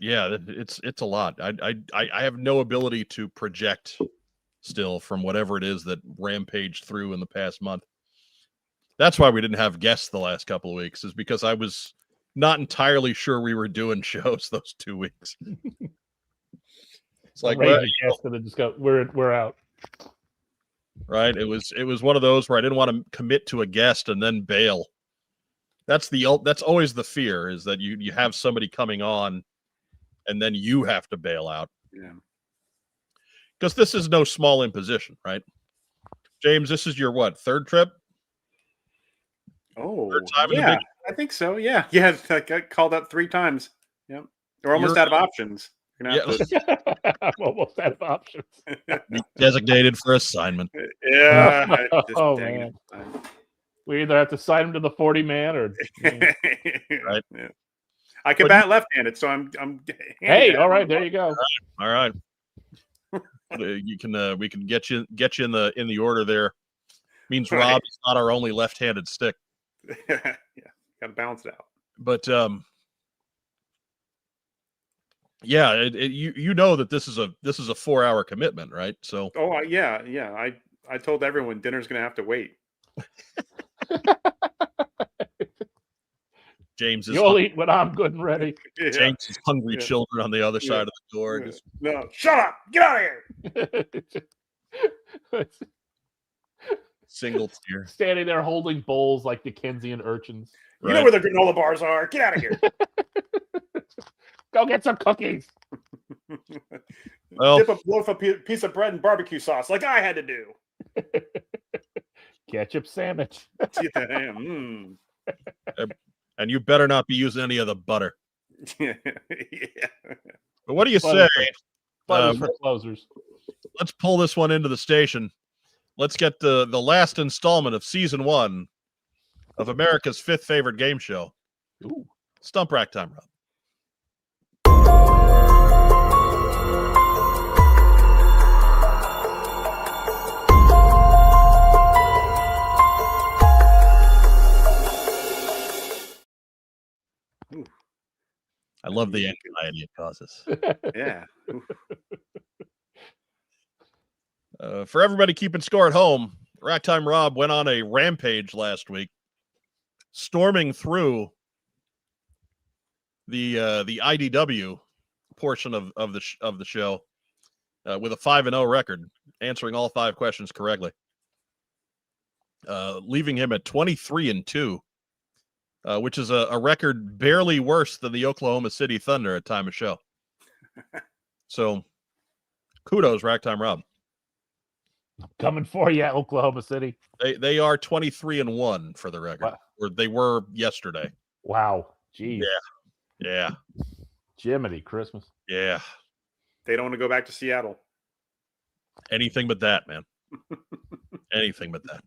Speaker 1: yeah, it's a lot. I have no ability to project still from whatever it is that rampaged through in the past month. That's why we didn't have guests the last couple of weeks, is because I was not entirely sure we were doing shows those 2 weeks. It's like,
Speaker 2: just go, we're out.
Speaker 1: Right. It was one of those where I didn't want to commit to a guest and then bail. That's always the fear, is that you have somebody coming on and then you have to bail out.
Speaker 3: Yeah.
Speaker 1: Because this is no small imposition, right? James, this is your third trip?
Speaker 3: Oh,
Speaker 1: third time
Speaker 3: yeah, I think so. Yeah. Yeah. I got called up 3 times. Yep. We're almost out of options.
Speaker 2: I'm almost out of options.
Speaker 1: Designated for assignment.
Speaker 3: Yeah.
Speaker 2: Man. We either have to sign him to the 40-man or
Speaker 1: right.
Speaker 3: Yeah. I can bat left-handed, so I'm
Speaker 2: hey, all right, there you go.
Speaker 1: All right. We can get you in the order there. Means Rob is not our only left-handed stick.
Speaker 3: Yeah, gotta balance it out.
Speaker 1: But yeah, you know that this is a 4-hour commitment, right? So
Speaker 3: yeah. I told everyone dinner's gonna have to wait.
Speaker 1: James is
Speaker 2: you'll eat when I'm good and ready.
Speaker 3: Yeah.
Speaker 1: James is hungry children on the other side of the door.
Speaker 3: Yeah. No, shut up! Get out of here!
Speaker 1: Single tear.
Speaker 2: Standing there holding bowls like Dickensian urchins.
Speaker 3: You know where the granola bars are. Get out of here.
Speaker 2: Go get some cookies.
Speaker 1: Well,
Speaker 3: dip a loaf of piece of bread in barbecue sauce like I had to do.
Speaker 2: Ketchup sandwich.
Speaker 1: And you better not be using any of the butter.
Speaker 3: Yeah.
Speaker 1: But what do you say?
Speaker 2: Butters for closers.
Speaker 1: Let's pull this one into the station. Let's get the last installment of season 1 of America's 5th favorite game show.
Speaker 2: Ooh.
Speaker 1: Stump Rack time, Rob. love the anxiety it causes.
Speaker 3: Yeah.
Speaker 1: For everybody keeping score at home, Racktime Rob went on a rampage last week, storming through the IDW portion of the show with a 5-0 record, answering all 5 questions correctly, leaving him at 23-2, which is a record barely worse than the Oklahoma City Thunder at time of show. So, kudos, Racktime Rob.
Speaker 2: Coming for you, Oklahoma City.
Speaker 1: They are 23-1 for the record, or they were yesterday.
Speaker 2: Wow, geez.
Speaker 1: Yeah.
Speaker 2: Jiminy Christmas.
Speaker 1: Yeah.
Speaker 3: They don't want to go back to Seattle.
Speaker 1: Anything but that, man. Anything but that.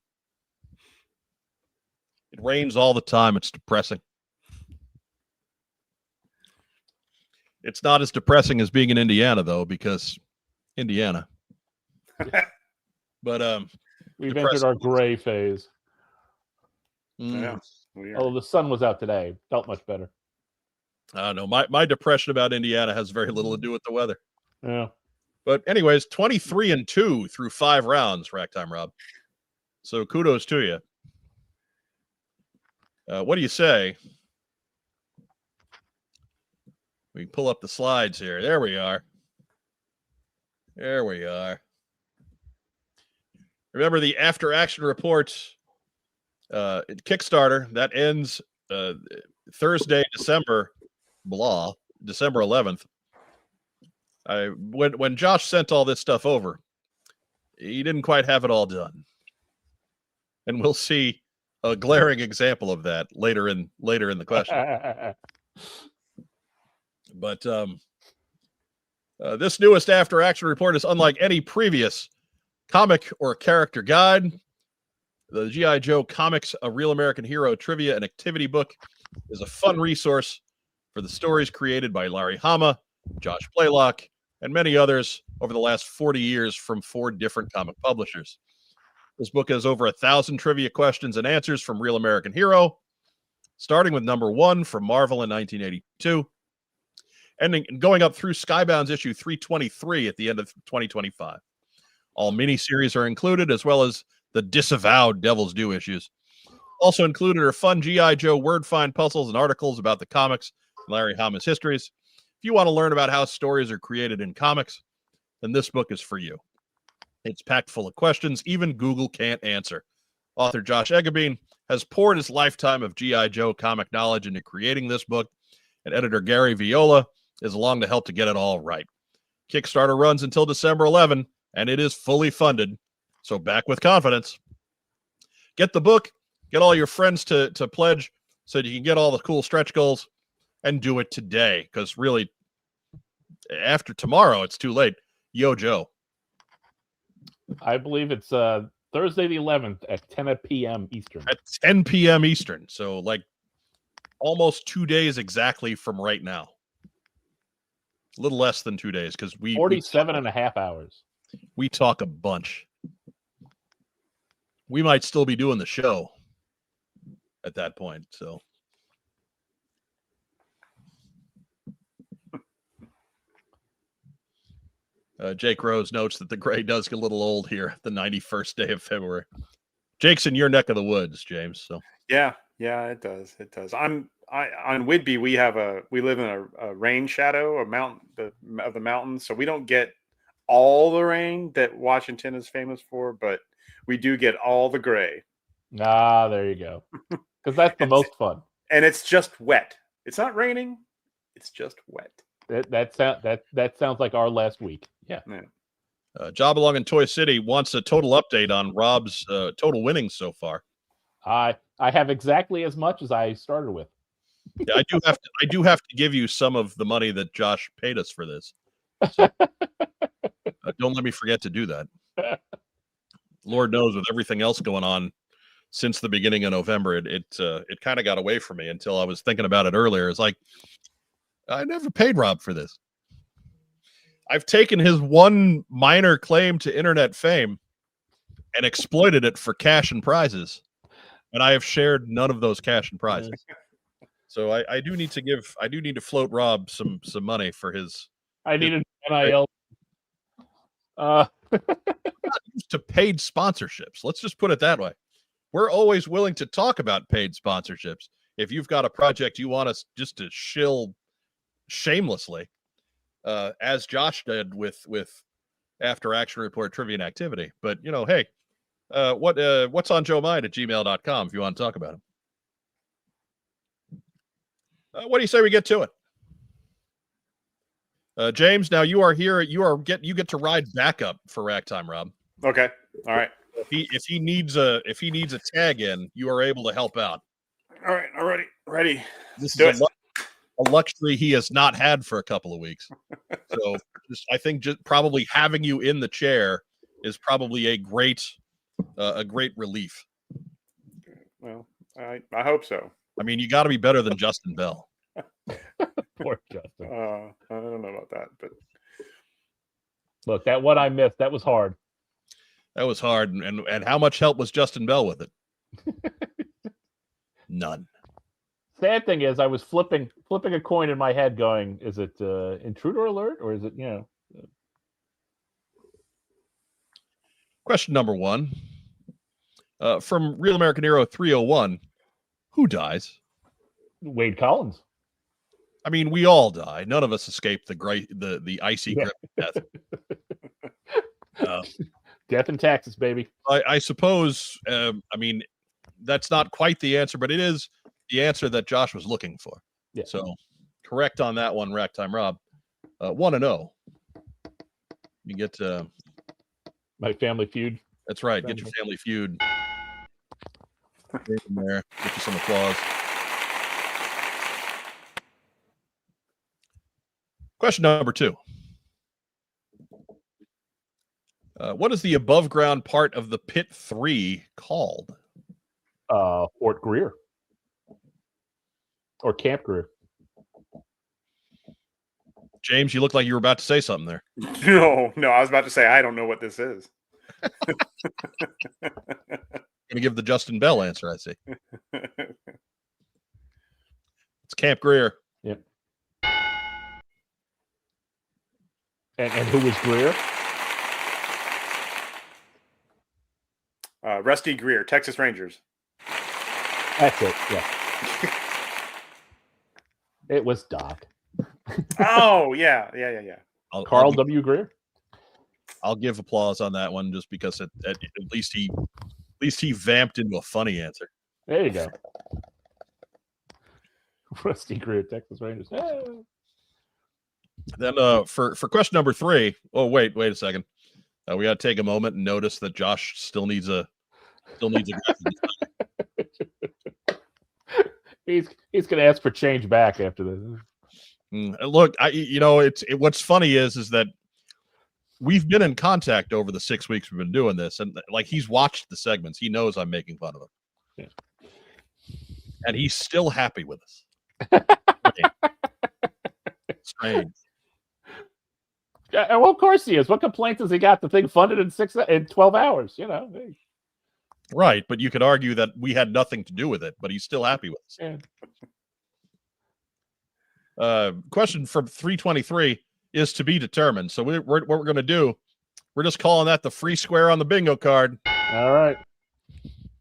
Speaker 1: It rains all the time. It's depressing. It's not as depressing as being in Indiana, though, because Indiana. But
Speaker 2: we've entered our gray phase.
Speaker 3: Yeah.
Speaker 2: Oh, the sun was out today. Felt much better.
Speaker 1: I don't know. My depression about Indiana has very little to do with the weather.
Speaker 2: Yeah.
Speaker 1: But anyways, 23-2 through 5 rounds, Racktime Rob. So kudos to you. What do you say? We can pull up the slides here. There we are. There we are. Remember the after action report Kickstarter that ends Thursday, December 11th. When Josh sent all this stuff over, he didn't quite have it all done. And we'll see a glaring example of that later in the question. But this newest after action report is unlike any previous comic or character guide. The G.I. Joe Comics, A Real American Hero Trivia and Activity Book is a fun resource for the stories created by Larry Hama, Josh Blaylock, and many others over the last 40 years from 4 different comic publishers. This book has over 1,000 trivia questions and answers from Real American Hero, starting with number 1 from Marvel in 1982, ending going up through Skybound's issue 323 at the end of 2025. All miniseries are included, as well as the disavowed Devil's Due issues. Also included are fun G.I. Joe word find puzzles and articles about the comics and Larry Hama's histories. If you want to learn about how stories are created in comics, then this book is for you. It's packed full of questions even Google can't answer. Author Josh Eggebein has poured his lifetime of G.I. Joe comic knowledge into creating this book, and editor Gary Viola is along to help to get it all right. Kickstarter runs until December 11, and it is fully funded, so back with confidence. Get the book, get all your friends to pledge so you can get all the cool stretch goals, and do it today, because really, after tomorrow, it's too late. Yo, Joe.
Speaker 2: I believe it's Thursday the 11th at 10 p.m. Eastern.
Speaker 1: At 10 p.m. Eastern, so like almost 2 days exactly from right now. A little less than 2 days, because
Speaker 2: 47 and a half hours.
Speaker 1: We talk a bunch. We might still be doing the show at that point, so. Jake Rose notes that the gray does get a little old here, the 91st day of February. Jake's in your neck of the woods, James. So
Speaker 3: yeah, it does. It does. On Whidbey, we live in a rain shadow, of the mountains, so we don't get all the rain that Washington is famous for, but we do get all the gray.
Speaker 2: Ah, there you go. Because that's the most fun.
Speaker 3: And it's just wet. It's not raining. It's just wet.
Speaker 2: That sounds like our last week. Yeah.
Speaker 1: Jobalong in Toy City wants a total update on Rob's total winnings so far.
Speaker 2: I have exactly as much as I started with.
Speaker 1: Yeah, I do have to give you some of the money that Josh paid us for this. So, don't let me forget to do that. Lord knows, with everything else going on since the beginning of November, it kind of got away from me until I was thinking about it earlier. It's like, I never paid Rob for this. I've taken his one minor claim to internet fame and exploited it for cash and prizes, and I have shared none of those cash and prizes. So I do need to float Rob some money for his.
Speaker 2: I need an NIL.
Speaker 1: To paid sponsorships. Let's just put it that way. We're always willing to talk about paid sponsorships. If you've got a project you want us just to shill shamelessly, as Josh did with After Action Report Trivia and Activity. But hey, what's on Joe Mind at gmail.com if you want to talk about him. What do you say we get to it? James, now you are here. You get to ride backup for Rack Time, Rob.
Speaker 3: Okay. All right.
Speaker 1: If he needs a tag in, you are able to help out.
Speaker 3: All right. Already ready.
Speaker 1: This is a luxury he has not had for a couple of weeks. So I think just probably having you in the chair is probably a great relief.
Speaker 3: Well, I hope so.
Speaker 1: I mean, you got to be better than Justin Bell.
Speaker 2: Poor Justin.
Speaker 3: I don't know about that, but
Speaker 2: Look, that one I missed, that was hard.
Speaker 1: That was hard. And how much help was Justin Bell with it? None.
Speaker 2: Sad thing is, I was flipping a coin in my head going, is it intruder alert or is it,
Speaker 1: Question number 1. From Real American Hero 301, who dies?
Speaker 2: Wade Collins.
Speaker 1: I mean, we all die. None of us escape the icy grip of death.
Speaker 2: Death in Texas, baby.
Speaker 1: I suppose, I mean, that's not quite the answer, but it is the answer that Josh was looking for.
Speaker 2: Yeah.
Speaker 1: So correct on that one, Rack Time Rob. 1-0. You get
Speaker 2: My Family Feud.
Speaker 1: That's right. Get your Family Feud. In there. Get you some applause. Question number 2. What is the above ground part of the Pit 3 called?
Speaker 2: Fort Greer. Or Camp Greer.
Speaker 1: James, you look like you were about to say something there.
Speaker 3: No, I was about to say I don't know what this is.
Speaker 1: Gonna give the Justin Bell answer, I see. It's Camp Greer.
Speaker 2: Yep. And who was Greer?
Speaker 3: Rusty Greer, Texas Rangers.
Speaker 2: That's it. Yeah. It was Doc.
Speaker 3: Oh yeah.
Speaker 2: Carl W. Greer.
Speaker 1: I'll give applause on that one just because at least he vamped into a funny answer.
Speaker 2: There you go. Rusty Greer, Texas Rangers. Hey.
Speaker 1: Then for question number 3. Oh wait a second. We got to take a moment and notice that Josh still needs a.
Speaker 2: He's gonna ask for change back after this.
Speaker 1: Look, what's funny is that we've been in contact over the 6 weeks we've been doing this, and like he's watched the segments. He knows I'm making fun of him,
Speaker 2: yeah.
Speaker 1: And he's still happy with us. Strange.
Speaker 2: Yeah, well, of course he is. What complaints has he got? The thing funded in 12 hours, Hey.
Speaker 1: Right, but you could argue that we had nothing to do with it, but he's still happy with us.
Speaker 2: Yeah.
Speaker 1: Question from 323 is to be determined. So what we're going to do, we're just calling that the free square on the bingo card.
Speaker 2: All right.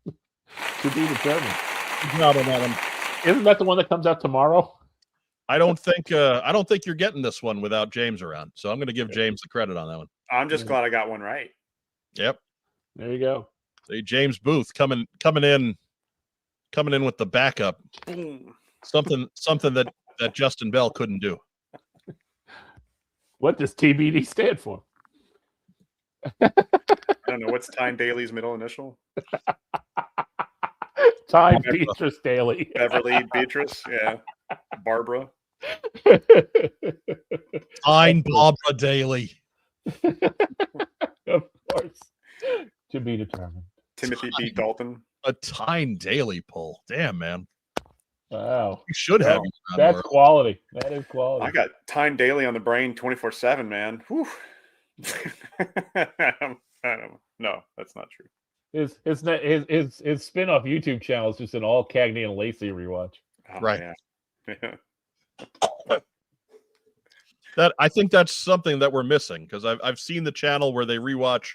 Speaker 2: To be determined.
Speaker 1: Good job on that one.
Speaker 2: Isn't that the one that comes out tomorrow?
Speaker 1: I don't think you're getting this one without James around. So I'm going to give James the credit on that one.
Speaker 3: I'm just glad I got one right.
Speaker 1: Yep.
Speaker 2: There you go.
Speaker 1: See, James Booth coming in with the backup.
Speaker 3: Boom.
Speaker 1: Something that Justin Bell couldn't do.
Speaker 2: What does TBD stand for?
Speaker 3: I don't know. What's Tyne Daly's middle initial?
Speaker 2: Tyne Beatrice Daly.
Speaker 3: Beverly Beatrice. Yeah. Barbara.
Speaker 1: Tyne Barbara Daly.
Speaker 2: Of course. To be determined.
Speaker 3: Timothy B. Dalton.
Speaker 1: A Tyne Daly pull. Damn, man.
Speaker 2: Wow.
Speaker 1: You should have.
Speaker 2: That's quality. That is quality.
Speaker 3: I got Tyne Daly on the brain 24/7, man. Whew. I don't. No, that's not true.
Speaker 2: His spin-off YouTube channel is just an all Cagney and Lacey rewatch.
Speaker 3: Oh,
Speaker 1: Right.
Speaker 3: Man. Yeah.
Speaker 1: That I think that's something that we're missing, because I've seen the channel where they rewatch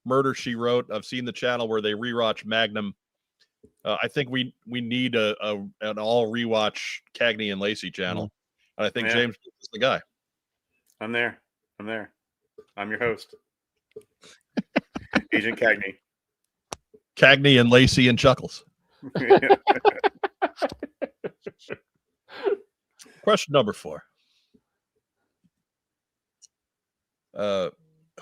Speaker 1: Murder, She Wrote. I've seen the channel where they rewatch Magnum. I think we need an all rewatch Cagney and Lacey channel, and I think James is the guy.
Speaker 3: I'm there. I'm your host, Agent Cagney.
Speaker 1: Cagney and Lacey and Chuckles. Question number 4.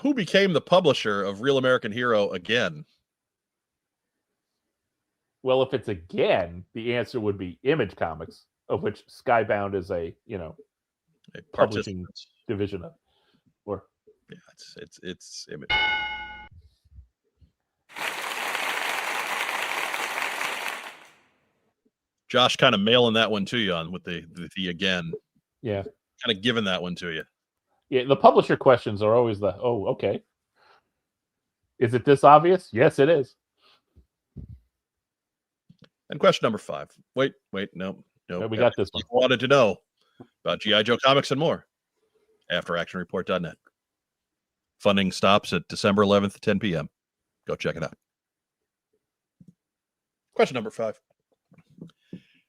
Speaker 1: Who became the publisher of Real American Hero again?
Speaker 2: Well, if it's again, the answer would be Image Comics, of which Skybound is a publishing division of. Or
Speaker 1: yeah, it's Image. Josh kind of mailing that one to you on with the again.
Speaker 2: Yeah.
Speaker 1: Kind of giving that one to you.
Speaker 2: Yeah, the publisher questions are always okay. Is it this obvious? Yes, it is.
Speaker 1: And question number 5. Wait, no.
Speaker 2: We got this one.
Speaker 1: You wanted to know about G.I. Joe comics and more. AfterActionReport.net. Funding stops at December 11th at 10 p.m. Go check it out. Question number 5.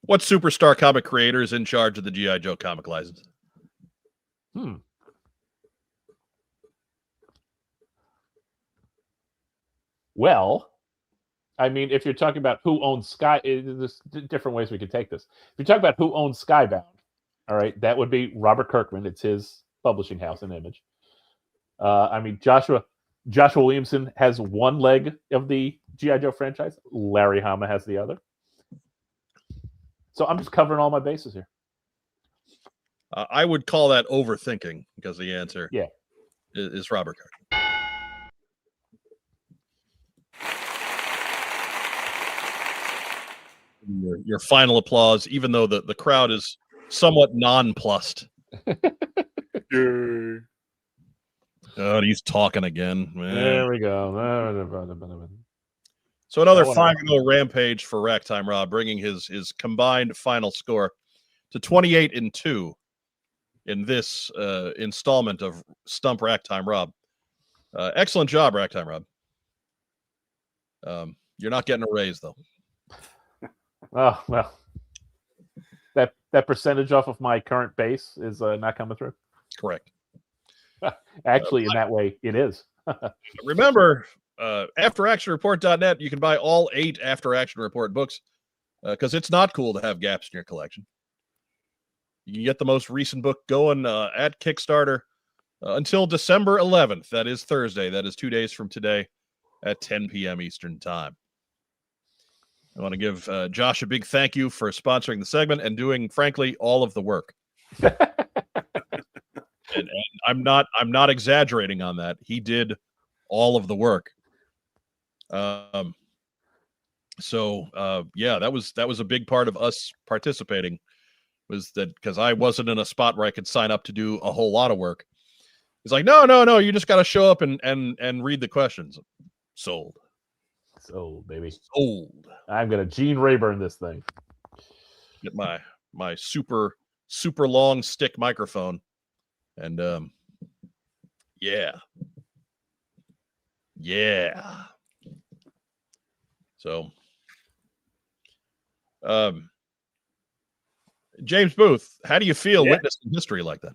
Speaker 1: What superstar comic creator is in charge of the G.I. Joe comic license?
Speaker 2: Well, I mean, if you're talking about who owns Sky, there's different ways we could take this. If you're talking about who owns Skybound, all right, that would be Robert Kirkman. It's his publishing house and Image. I mean, Joshua Williamson has one leg of the G.I. Joe franchise. Larry Hama has the other. So I'm just covering all my bases here.
Speaker 1: I would call that overthinking, because the answer is Robert Kirkman. Your final applause, even though the crowd is somewhat nonplussed. Oh, he's talking again. Man.
Speaker 2: There we go.
Speaker 1: So another 5-0 rampage for Racktime Rob, bringing his combined final score to 28-2 in this installment of Stump Racktime Rob. Excellent job, Racktime Rob. You're not getting a raise, though.
Speaker 2: Oh, well, that percentage off of my current base is not coming through.
Speaker 1: Correct.
Speaker 2: Actually, in that way, it is.
Speaker 1: Remember, AfterActionReport.net, you can buy all 8 After Action Report books, because it's not cool to have gaps in your collection. You can get the most recent book going at Kickstarter until December 11th. That is Thursday. That is 2 days from today at 10 p.m. Eastern Time. I want to give Josh a big thank you for sponsoring the segment and doing, frankly, all of the work. and I'm not exaggerating on that. He did all of the work. So that was a big part of us participating, was that because I wasn't in a spot where I could sign up to do a whole lot of work. He's like, no, you just got to show up and read the questions. Sold,
Speaker 2: baby.
Speaker 1: Sold.
Speaker 2: I'm gonna Gene Rayburn this thing.
Speaker 1: Get my super long stick microphone, and yeah. So, James Booth, how do you feel witnessing history like that?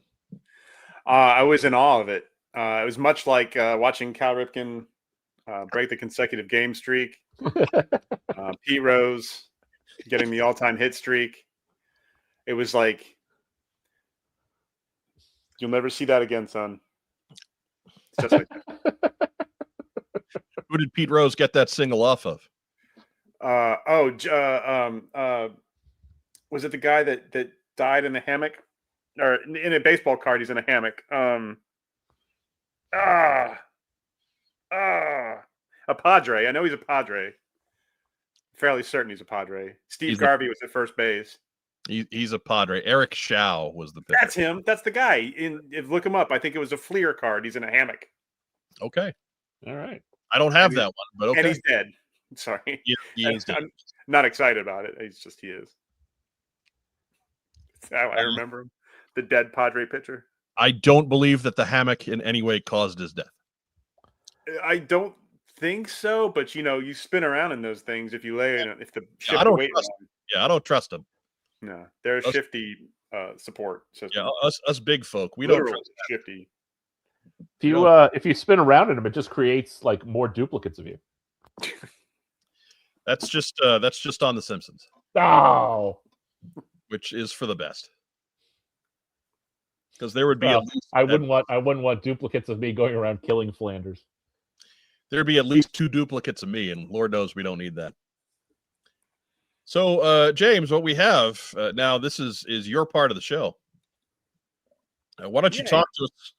Speaker 3: I was in awe of it. It was much like watching Cal Ripken break the consecutive game streak. Pete Rose getting the all-time hit streak. It was like, you'll never see that again, son. It's just like that.
Speaker 1: Who did Pete Rose get that single off of?
Speaker 3: Was it the guy that died in a hammock, or in a baseball card? He's in a hammock. A Padre. I know he's a Padre. Fairly certain he's a Padre. Steve Garvey was at first base.
Speaker 1: He's a Padre. Eric Shaw was the pitcher.
Speaker 3: That's him. That's the guy. Look him up. I think it was a Fleer card. He's in a hammock.
Speaker 1: Okay.
Speaker 2: All right.
Speaker 1: I don't have that one, but okay.
Speaker 3: And he's dead. Sorry.
Speaker 1: He is dead.
Speaker 3: I'm not excited about it. He is. I remember him. The dead Padre pitcher.
Speaker 1: I don't believe that the hammock in any way caused his death.
Speaker 3: I don't think so, but you spin around in those things if you lay in it. If the
Speaker 1: I
Speaker 3: shift
Speaker 1: don't
Speaker 3: weight
Speaker 1: trust
Speaker 3: on.
Speaker 1: Yeah, I don't trust him.
Speaker 3: No, they're a shifty support system.
Speaker 1: Yeah, us big folk, we don't trust
Speaker 3: shifty.
Speaker 2: If you spin around in them, it just creates like more duplicates of you.
Speaker 1: That's just on The Simpsons.
Speaker 2: Oh,
Speaker 1: which is for the best. Because there would be
Speaker 2: I wouldn't want duplicates of me going around killing Flanders.
Speaker 1: There'd be at least 2 duplicates of me, and Lord knows we don't need that. So, James, what we have now, this is your part of the show. Why don't you talk to us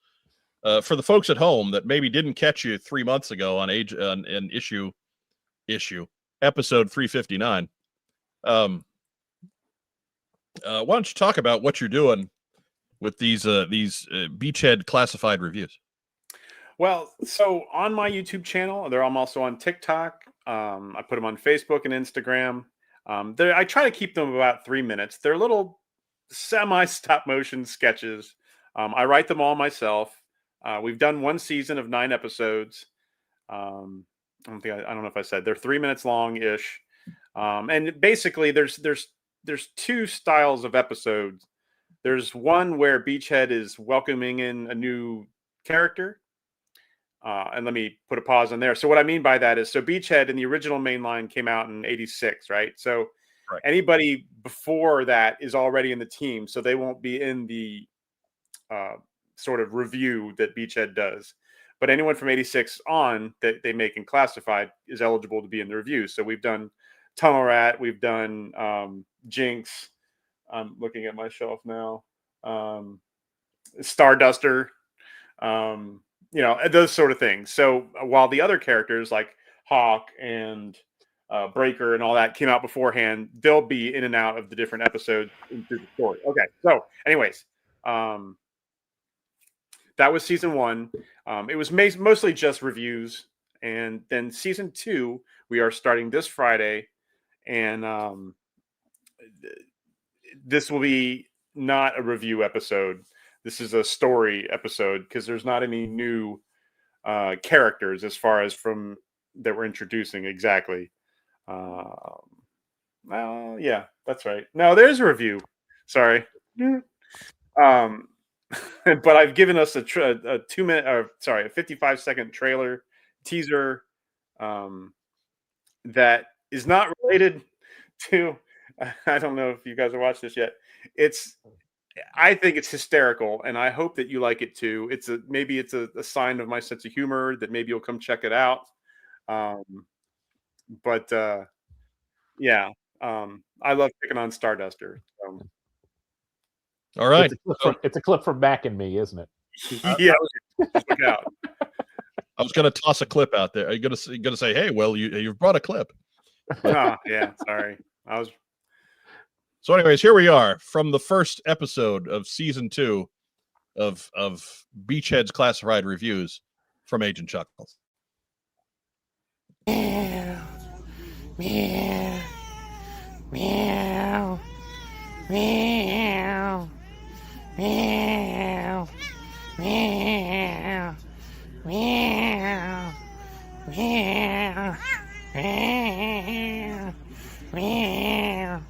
Speaker 1: for the folks at home that maybe didn't catch you 3 months ago on issue episode 359. Why don't you talk about what you're doing with these Beachhead classified reviews?
Speaker 3: Well, so on my YouTube channel, I'm also on TikTok. I put them on Facebook and Instagram. I try to keep them about 3 minutes. They're little semi-stop motion sketches. I write them all myself. We've done 1 season of 9 episodes. I don't know if I said they're 3 minutes long-ish. And basically, there's 2 styles of episodes. There's one where Beachhead is welcoming in a new character. And let me put a pause on there. So what I mean by that is, so Beachhead in the original main line came out in '86, right? So anybody before that is already in the team, so they won't be in the sort of review that Beachhead does. But anyone from '86 on that they make in classified is eligible to be in the review. So we've done Tunnel Rat, we've done Jinx. I'm looking at my shelf now. Starduster. Those sort of things. So while the other characters like Hawk and Breaker and all that came out beforehand, they'll be in and out of the different episodes through the story. Okay. So anyways, that was season 1. It was mostly just reviews. And then season 2, we are starting this Friday. And this will be not a review episode. This is a story episode because there's not any new characters as far as from that we're introducing exactly. Well, yeah, that's right. No, there's a review. Sorry. But I've given us a 55-second trailer teaser that is not related to. I don't know if you guys have watched this yet. I think it's hysterical, and I hope that you like it too. Maybe it's a sign of my sense of humor that maybe you'll come check it out. I love picking on Starduster.
Speaker 1: All right,
Speaker 2: it's a clip from Mac and Me, isn't it?
Speaker 3: Yeah, look out.
Speaker 1: I was going to toss a clip out there. Are you going to say, "Hey, well, you've brought a clip"?
Speaker 3: Yeah, sorry.
Speaker 1: So, anyways, here we are from the first episode of season 2 of Beachhead's classified reviews from Agent Chuckles.
Speaker 5: Meow, meow, meow, meow, meow, meow, meow, meow, meow, meow.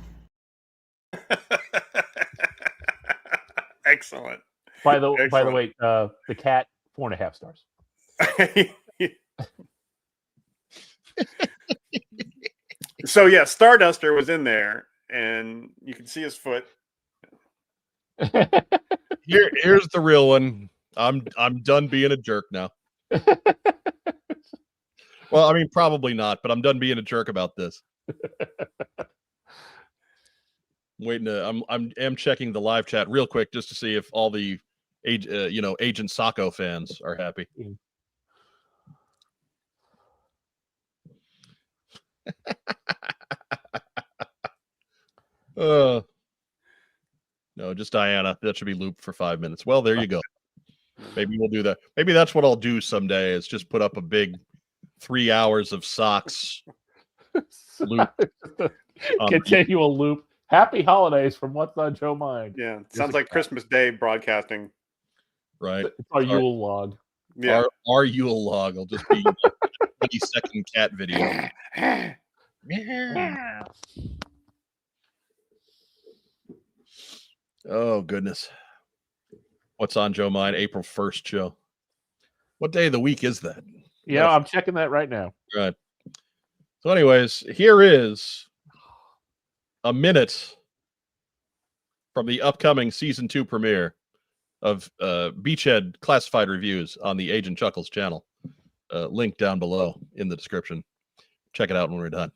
Speaker 3: Excellent.
Speaker 2: By the way, the cat 4.5 stars.
Speaker 3: So yeah, Starduster was in there, and you can see his foot.
Speaker 1: Here's the real one. I'm done being a jerk now. Well, I mean, probably not, but I'm done being a jerk about this. I'm checking the live chat real quick just to see if all the Agent Sacco fans are happy. No, just Diana. That should be looped for 5 minutes. Well, there you go. Maybe we'll do that. Maybe that's what I'll do someday, is just put up a big 3 hours of socks loop.
Speaker 2: Continual loop. Happy holidays from What's on Joe Mind.
Speaker 3: Yeah, it sounds like Christmas Day broadcasting.
Speaker 1: Right.
Speaker 2: It's our Yule log.
Speaker 3: Yeah.
Speaker 1: Our Yule log will just be a 20-second cat video. Oh, goodness. What's on Joe Mind? April 1st show. What day of the week is that?
Speaker 2: Yeah, I'm checking that right now.
Speaker 1: Right. So anyways, here is a minute from the upcoming season 2 premiere of Beachhead Classified Reviews on the Agent Chuckles channel. Link down below in the description. Check it out when we're done.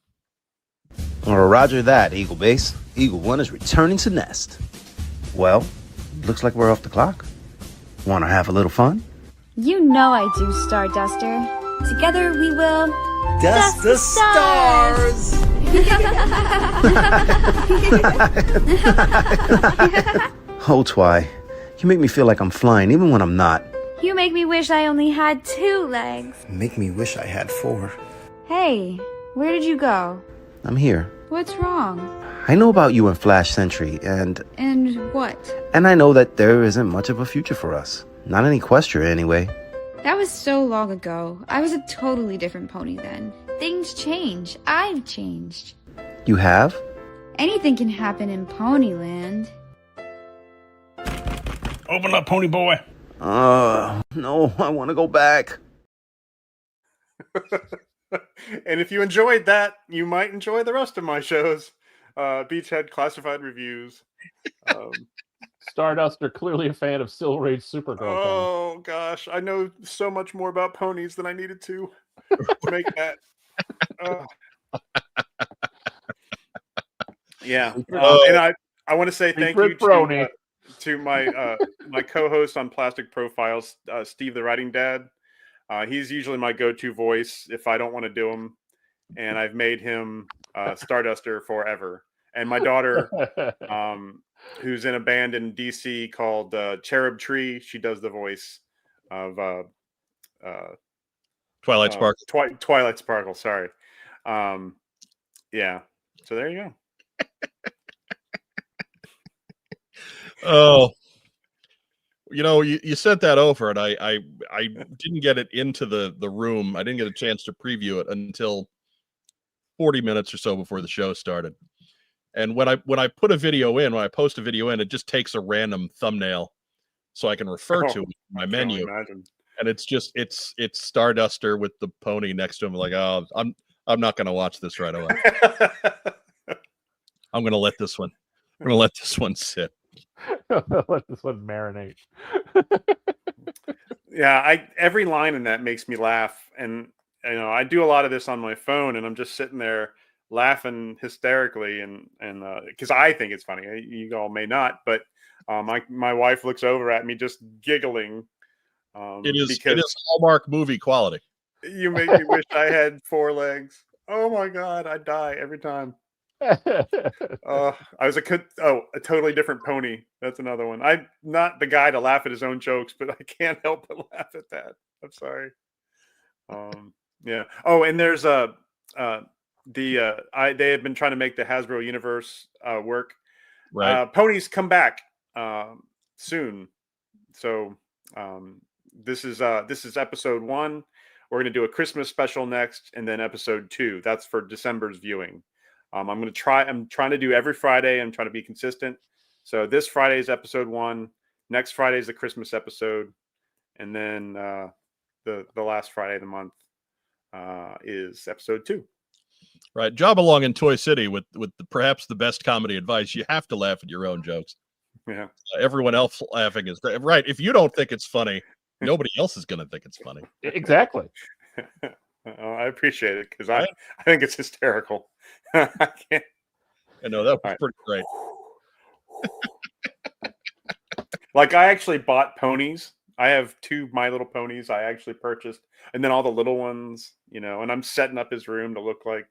Speaker 6: Roger that, Eagle Base. Eagle 1 is returning to nest. Well, looks like we're off the clock. Want to have a little fun?
Speaker 7: You know I do, Starduster. Together we will
Speaker 6: Dust the stars! Oh, Twy, you make me feel like I'm flying even when I'm not.
Speaker 7: You make me wish I only had 2 legs.
Speaker 6: Make me wish I had 4.
Speaker 7: Hey, where did you go?
Speaker 6: I'm here.
Speaker 7: What's wrong?
Speaker 6: I know about you and Flash Sentry, and
Speaker 7: what?
Speaker 6: I know that there isn't much of a future for us. Not in Equestria, anyway.
Speaker 7: That was so long ago. I was a totally different pony then. Things change. I've changed.
Speaker 6: You have?
Speaker 7: Anything can happen in Ponyland.
Speaker 3: Open up, Pony Boy.
Speaker 6: No, I want to go back.
Speaker 3: And if you enjoyed that, you might enjoy the rest of my shows. Beachhead Classified Reviews.
Speaker 2: Starduster, clearly a fan of Silver Age Supergirl.
Speaker 3: Oh gosh, I know so much more about ponies than I needed to make that. Yeah, and I want to say thank you to my my co-host on Plastic Profiles, Steve the Writing Dad. He's usually my go-to voice if I don't want to do him, and I've made him Starduster forever. And my daughter, who's in a band in DC called Cherub Tree, she does the voice of
Speaker 1: Twilight Sparkle.
Speaker 3: Twilight Sparkle, sorry. Yeah. So there you go.
Speaker 1: Oh, you know, you sent that over, and I didn't get it into the room. I didn't get a chance to preview it until 40 minutes or so before the show started. And when I put a video in, when I post a video in, it just takes a random thumbnail so I can refer to it in my menu. And it's Starduster with the pony next to him. Like, oh, I'm not going to watch this right away. I'm going to let this one. I'm going to let this one sit.
Speaker 2: Let this one marinate.
Speaker 3: Yeah, every line in that makes me laugh, and I do a lot of this on my phone, and I'm just sitting there laughing hysterically, and because I think it's funny. You all may not, but my wife looks over at me just giggling.
Speaker 1: It is Hallmark movie quality.
Speaker 3: You make me wish I had 4 legs. Oh my god, I die every time. I was a totally different pony. That's another one. I'm not the guy to laugh at his own jokes, but I can't help but laugh at that. I'm sorry. Yeah. Oh, and there's they have been trying to make the Hasbro universe work.
Speaker 1: Right.
Speaker 3: Ponies come back soon. So this is episode 1. We're going to do a Christmas special next, and then episode 2. That's for December's viewing. I'm trying to do every Friday. I'm trying to be consistent. So this Friday is episode 1. Next Friday is the Christmas episode, and then the last Friday of the month is episode 2.
Speaker 1: Right. Job along in Toy City with perhaps the best comedy advice. You have to laugh at your own jokes.
Speaker 3: Yeah.
Speaker 1: Everyone else laughing is great. Right. If you don't think it's funny, nobody else is going to think it's funny.
Speaker 2: Exactly.
Speaker 3: I appreciate it because I think it's hysterical. I can't.
Speaker 1: I know that was pretty great.
Speaker 3: Like, I actually bought ponies. I have 2 My Little Ponies I actually purchased, and then all the little ones, and I'm setting up his room to look like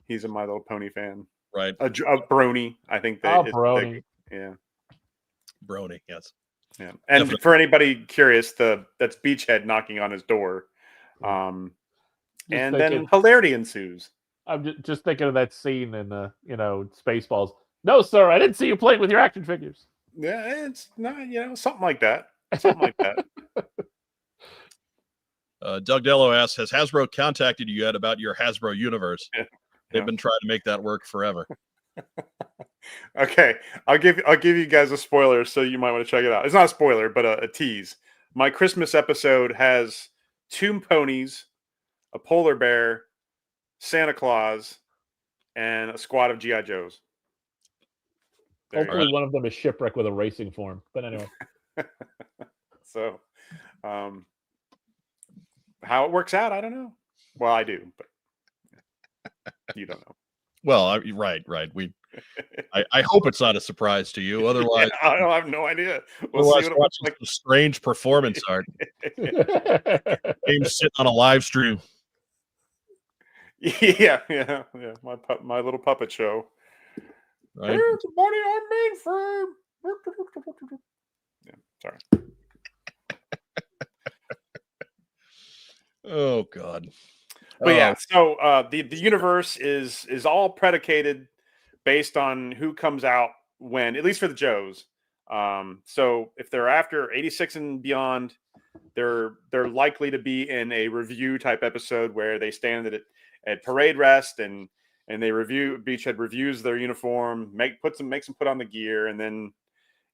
Speaker 3: he's a My Little Pony fan.
Speaker 1: Right.
Speaker 3: A brony, I think.
Speaker 2: Brony.
Speaker 3: Yeah.
Speaker 1: Brony, yes.
Speaker 3: Yeah. And definitely. For anybody curious, that's Beachhead knocking on his door. Then hilarity ensues.
Speaker 2: I'm just thinking of that scene in Spaceballs. No, sir, I didn't see you playing with your action figures.
Speaker 3: Yeah, it's not, something like that. Something like that.
Speaker 1: Doug Dello asks, has Hasbro contacted you yet about your Hasbro universe?
Speaker 3: Yeah.
Speaker 1: They've been trying to make that work forever.
Speaker 3: Okay, I'll give you guys a spoiler, so you might want to check it out. It's not a spoiler, but a tease. My Christmas episode has 2 ponies, a polar bear, Santa Claus, and a squad of GI Joes. There you go.
Speaker 2: Hopefully, one of them is Shipwreck with a racing form. But anyway,
Speaker 3: So, how it works out, I don't know. Well, I do, but you don't know.
Speaker 1: Well, right. I hope it's not a surprise to you. Otherwise,
Speaker 3: I have no idea. We'll
Speaker 1: otherwise
Speaker 3: see what it looks
Speaker 1: watching
Speaker 3: like.
Speaker 1: some strange performance art. James sitting on a live stream.
Speaker 3: Yeah. My little puppet show.
Speaker 1: Right?
Speaker 3: Hey, everybody, I'm Mainframe. Yeah, sorry.
Speaker 1: Oh God.
Speaker 3: But yeah, so the universe is all predicated based on who comes out when, at least for the Joes. So if they're after 86 and beyond, they're likely to be in a review type episode where they stand at parade rest and they Beachhead reviews their uniform, makes them put on the gear, and then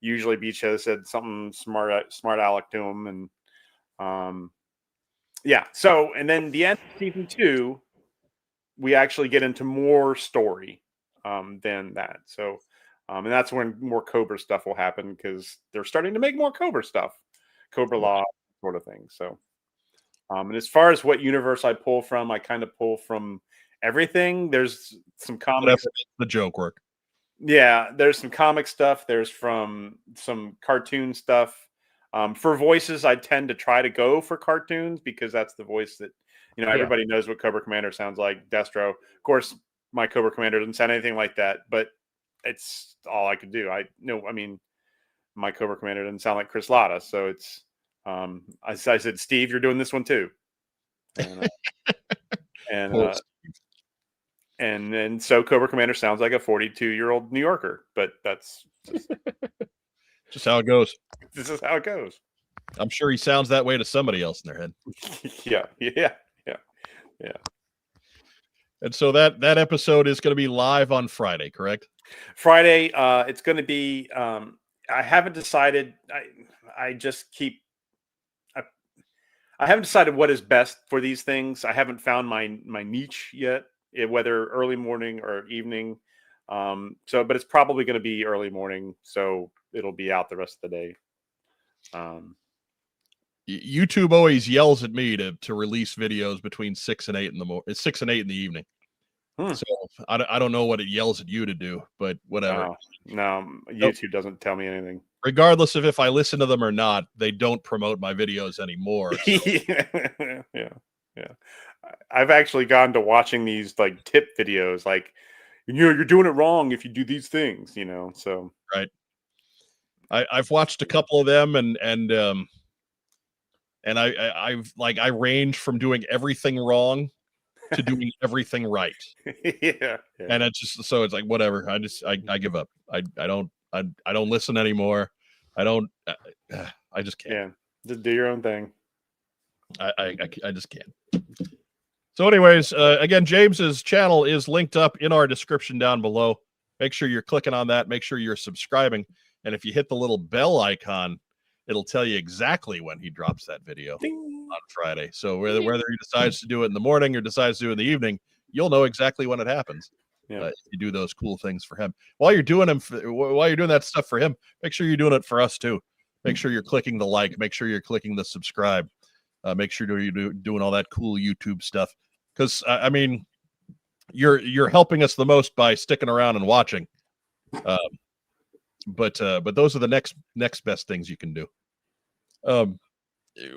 Speaker 3: usually Beachhead said something smart aleck to them, and yeah. So, and then the end of season 2, we actually get into more story than that. So, and that's when more Cobra stuff will happen because they're starting to make more Cobra stuff, Cobra Law sort of thing. So, and as far as what universe I pull from, I kind of pull from everything. There's some comics.
Speaker 1: The joke work.
Speaker 3: Yeah, there's some comic stuff. There's from some cartoon stuff. For voices, I tend to try to go for cartoons because that's the voice that, everybody knows what Cobra Commander sounds like. Destro. Of course, my Cobra Commander doesn't sound anything like that, but it's all I could do. My Cobra Commander doesn't sound like Chris Latta. So it's, I said, Steve, you're doing this one too. And so Cobra Commander sounds like a 42-year-old New Yorker, but that's
Speaker 1: just how it goes.
Speaker 3: This is how it goes.
Speaker 1: I'm sure he sounds that way to somebody else in their head.
Speaker 3: Yeah.
Speaker 1: And so that episode is going to be live on Friday, correct?
Speaker 3: Friday. It's going to be. I haven't decided. I haven't decided what is best for these things. I haven't found my niche yet, whether early morning or evening. But it's probably going to be early morning, so it'll be out the rest of the day.
Speaker 1: YouTube always yells at me to release videos between 6 and 8 in the morning. It's 6 and 8 in the evening. So I don't know what it yells at you to do, but whatever.
Speaker 3: No, YouTube doesn't tell me anything.
Speaker 1: Regardless of if I listen to them or not, they don't promote my videos anymore. So.
Speaker 3: Yeah. I've actually gone to watching these like tip videos, like, you're doing it wrong if you do these things, So
Speaker 1: right. I've watched a couple of them, and I range from doing everything wrong to doing everything right.
Speaker 3: Yeah.
Speaker 1: And it's just, so it's like, whatever. I give up. I don't listen anymore. I just can't.
Speaker 3: Yeah. Just do your own thing.
Speaker 1: I just can't. So anyways, again, James's channel is linked up in our description down below. Make sure you're clicking on that. Make sure you're subscribing. And if you hit the little bell icon, it'll tell you exactly when he drops that video on Friday. So whether he decides to do it in the morning or decides to do it in the evening, you'll know exactly when it happens.
Speaker 3: Yeah.
Speaker 1: If you do those cool things for him. While you're doing that stuff for him, make sure you're doing it for us too. Make sure you're clicking the like. Make sure you're clicking the subscribe. Make sure you're doing all that cool YouTube stuff. Because I mean, you're helping us the most by sticking around and watching. But those are the next best things you can do.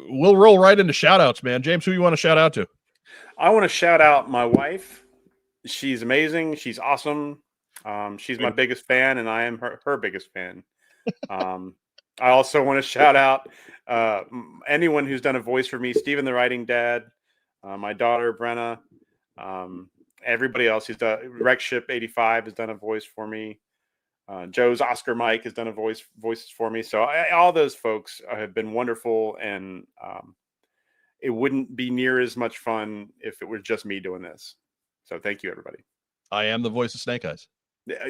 Speaker 1: We'll roll right into shout outs, man. James, who you want to shout out to?
Speaker 3: I want to shout out my wife. She's amazing. She's awesome. She's my biggest fan, and I am her biggest fan. I also want to shout out anyone who's done a voice for me: Steven the Writing Dad, my daughter Brenna, everybody else who's done. Rexship 85 has done a voice for me. Joe's Oscar Mike has done voices for me. So all those folks have been wonderful, and it wouldn't be near as much fun if it was just me doing this. So thank you, everybody.
Speaker 1: I am the voice of Snake Eyes.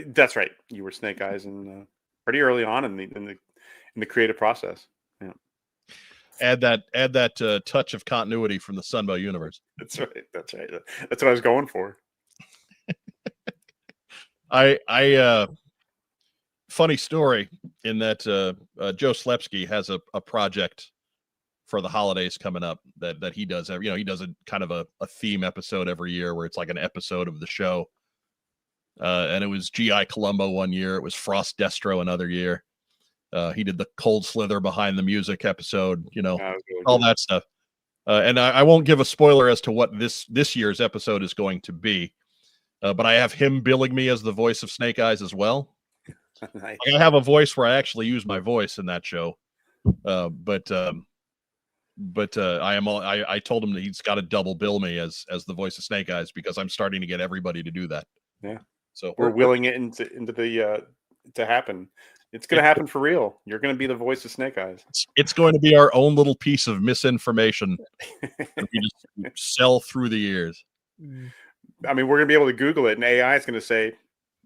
Speaker 3: That's right. You were Snake Eyes, and pretty early on in the creative process. Yeah.
Speaker 1: Add that touch of continuity from the Sunbow universe.
Speaker 3: That's right. That's right. That's what I was going for.
Speaker 1: I funny story in that Joe Slepsky has a project for the holidays coming up that he does. He does a kind of a theme episode every year where it's like an episode of the show. And it was G.I. Columbo one year. It was Frost Destro another year. He did the Cold Slither behind the music episode, really all that stuff. And I won't give a spoiler as to what this year's episode is going to be. But I have him billing me as the voice of Snake Eyes as well.
Speaker 3: Nice.
Speaker 1: I have a voice where I actually use my voice in that show. But I told him that he's got to double bill me as the voice of Snake Eyes because I'm starting to get everybody to do that.
Speaker 3: Yeah.
Speaker 1: So
Speaker 3: we're willing it into the to happen. It's going to happen for real. You're going to be the voice of Snake Eyes.
Speaker 1: It's going to be our own little piece of misinformation that we just sell through the years.
Speaker 3: I mean, we're going to be able to Google it, and AI is going to say,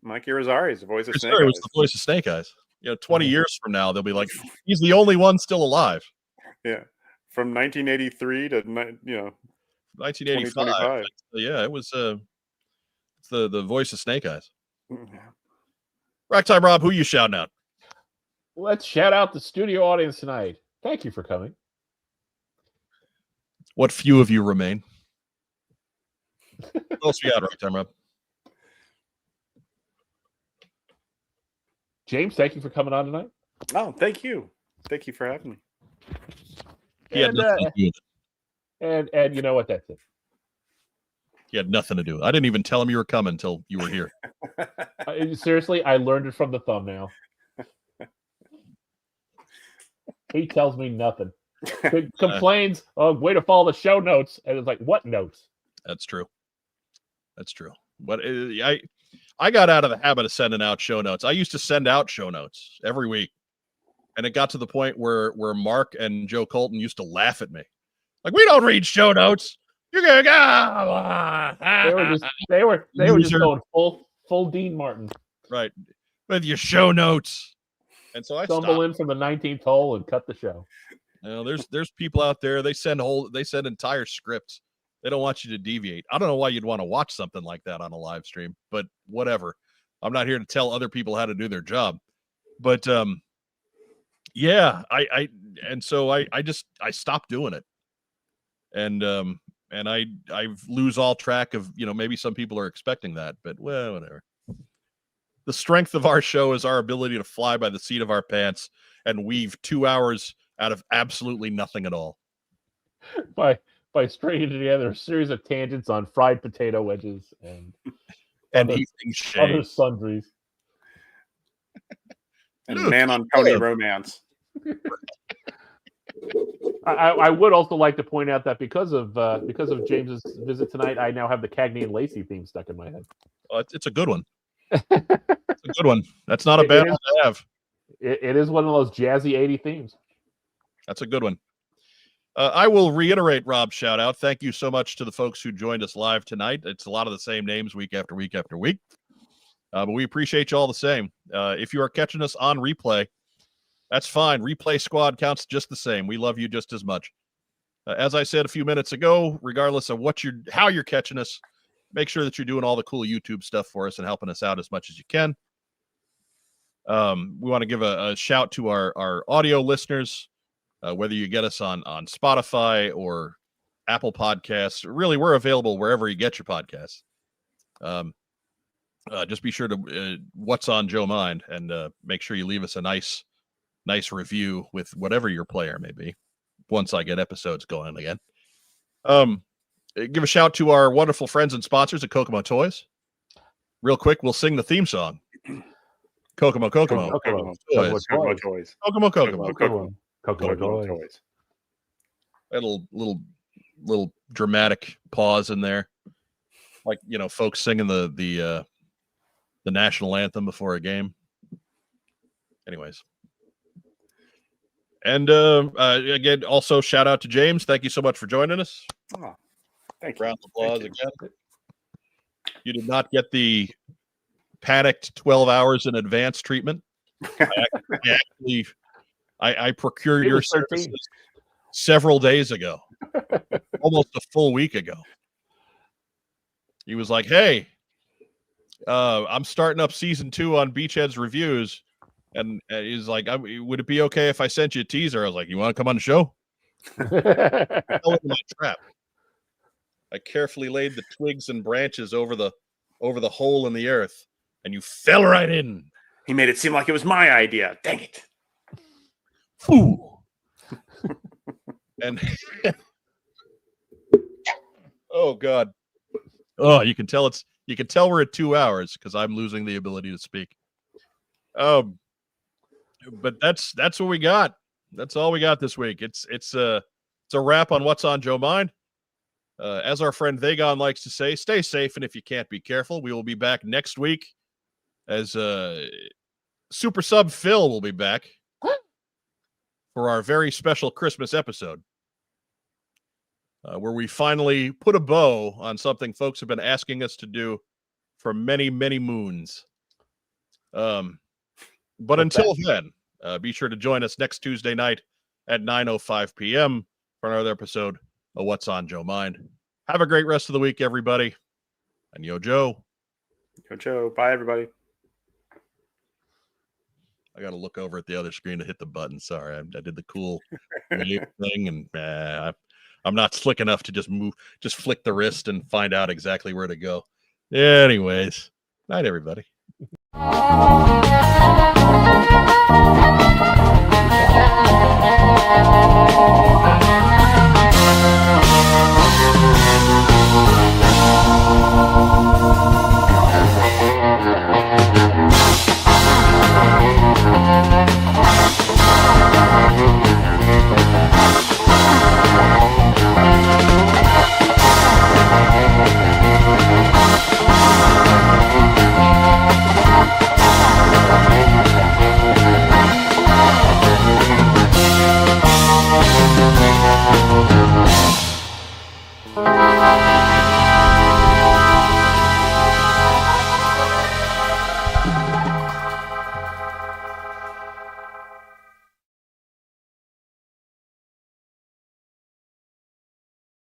Speaker 3: Mike Irizarry is the voice of Snake Eyes.
Speaker 1: It was the voice of Snake Eyes. 20 years from now, they'll be like, he's the only one still alive.
Speaker 3: Yeah. From 1983 to
Speaker 1: 1985. Yeah, it was the voice of Snake Eyes. Ragtime Rob, who you shouting out?
Speaker 2: Let's shout out the studio audience tonight. Thank you for coming.
Speaker 1: What few of you remain? What else we got, Ragtime Rob?
Speaker 2: James, thank you for coming on tonight.
Speaker 3: Oh, thank you. Thank you for having me.
Speaker 1: He had nothing to do with it.
Speaker 2: And you know what? That's it.
Speaker 1: He had nothing to do with it. I didn't even tell him you were coming until you were here.
Speaker 2: Seriously, I learned it from the thumbnail. He tells me nothing. Complains, way to follow the show notes. And it's like, what notes?
Speaker 1: That's true. That's true. But I got out of the habit of sending out show notes. I used to send out show notes every week. And it got to the point where Mark and Joe Colton used to laugh at me. Like, we don't read show notes. You're gonna go.
Speaker 2: They were just going full Dean Martin.
Speaker 1: Right. With your show notes. And so I
Speaker 2: stumble in from the 19th hole and cut the show.
Speaker 1: There's people out there, they send entire scripts. They don't want you to deviate. I don't know why you'd want to watch something like that on a live stream, but whatever. I'm not here to tell other people how to do their job. But yeah, I stopped doing it. And I lose all track of, maybe some people are expecting that, but well, whatever. The strength of our show is our ability to fly by the seat of our pants and weave 2 hours out of absolutely nothing at all.
Speaker 2: By stringing together a series of tangents on fried potato wedges and other sundries.
Speaker 3: And man on pony romance.
Speaker 2: I would also like to point out that because of James's visit tonight, I now have the Cagney and Lacey theme stuck in my head.
Speaker 1: Oh, it's a good one. It's a good one. That's not a bad one to have.
Speaker 2: It is one of those jazzy 80 themes. That's
Speaker 1: a good one. I will reiterate Rob's shout out. Thank you so much to the folks who joined us live tonight. It's a lot of the same names week after week after week. But we appreciate you all the same. If you are catching us on replay, that's fine. Replay squad counts just the same. We love you just as much. As I said a few minutes ago, regardless of how you're catching us, make sure that you're doing all the cool YouTube stuff for us and helping us out as much as you can. We want to give a shout to our audio listeners, whether you get us on Spotify or Apple Podcasts. Really, we're available wherever you get your podcasts. Just be sure to what's on Joe Mind and make sure you leave us a nice review with whatever your player may be once I get episodes going again. Give a shout to our wonderful friends and sponsors at Kokomo Toys. Real quick, we'll sing the theme song. Kokomo Toys. A little dramatic pause in there, like folks singing the national anthem before a game. anyways. And again, also shout out to James. Thank you so much for joining us.
Speaker 3: Oh, thank you.
Speaker 1: Round of applause
Speaker 3: Thank
Speaker 1: again. You did not get the panicked 12 hours in advance treatment. I procured your services several days ago, almost a full week ago. He was like, "Hey, I'm starting up season 2 on Beachhead's reviews." And he's like, "Would it be okay if I sent you a teaser?" I was like, "You want to come on the show?" I fell into my trap. I carefully laid the twigs and branches over the hole in the earth, and you fell right in.
Speaker 3: He made it seem like it was my idea. Dang it!
Speaker 1: Fool. And oh god. Oh, you can tell we're at 2 hours because I'm losing the ability to speak. But that's what we got. That's all we got this week. It's a wrap on What's on Joe Mind. As our friend Vagon likes to say, stay safe, and if you can't, be careful. We will be back next week as Super Sub Phil will be back for our very special Christmas episode, where we finally put a bow on something folks have been asking us to do for many, many moons. But until then, be sure to join us next Tuesday night at 9:05 p.m. for another episode of What's on Joe Mind. Have a great rest of the week, everybody. And yo, Joe.
Speaker 3: Yo, Joe. Bye, everybody.
Speaker 1: I got to look over at the other screen to hit the button. Sorry, I did the cool wave thing, and I'm not slick enough to just flick the wrist and find out exactly where to go. Anyways, night, everybody.
Speaker 5: Meow.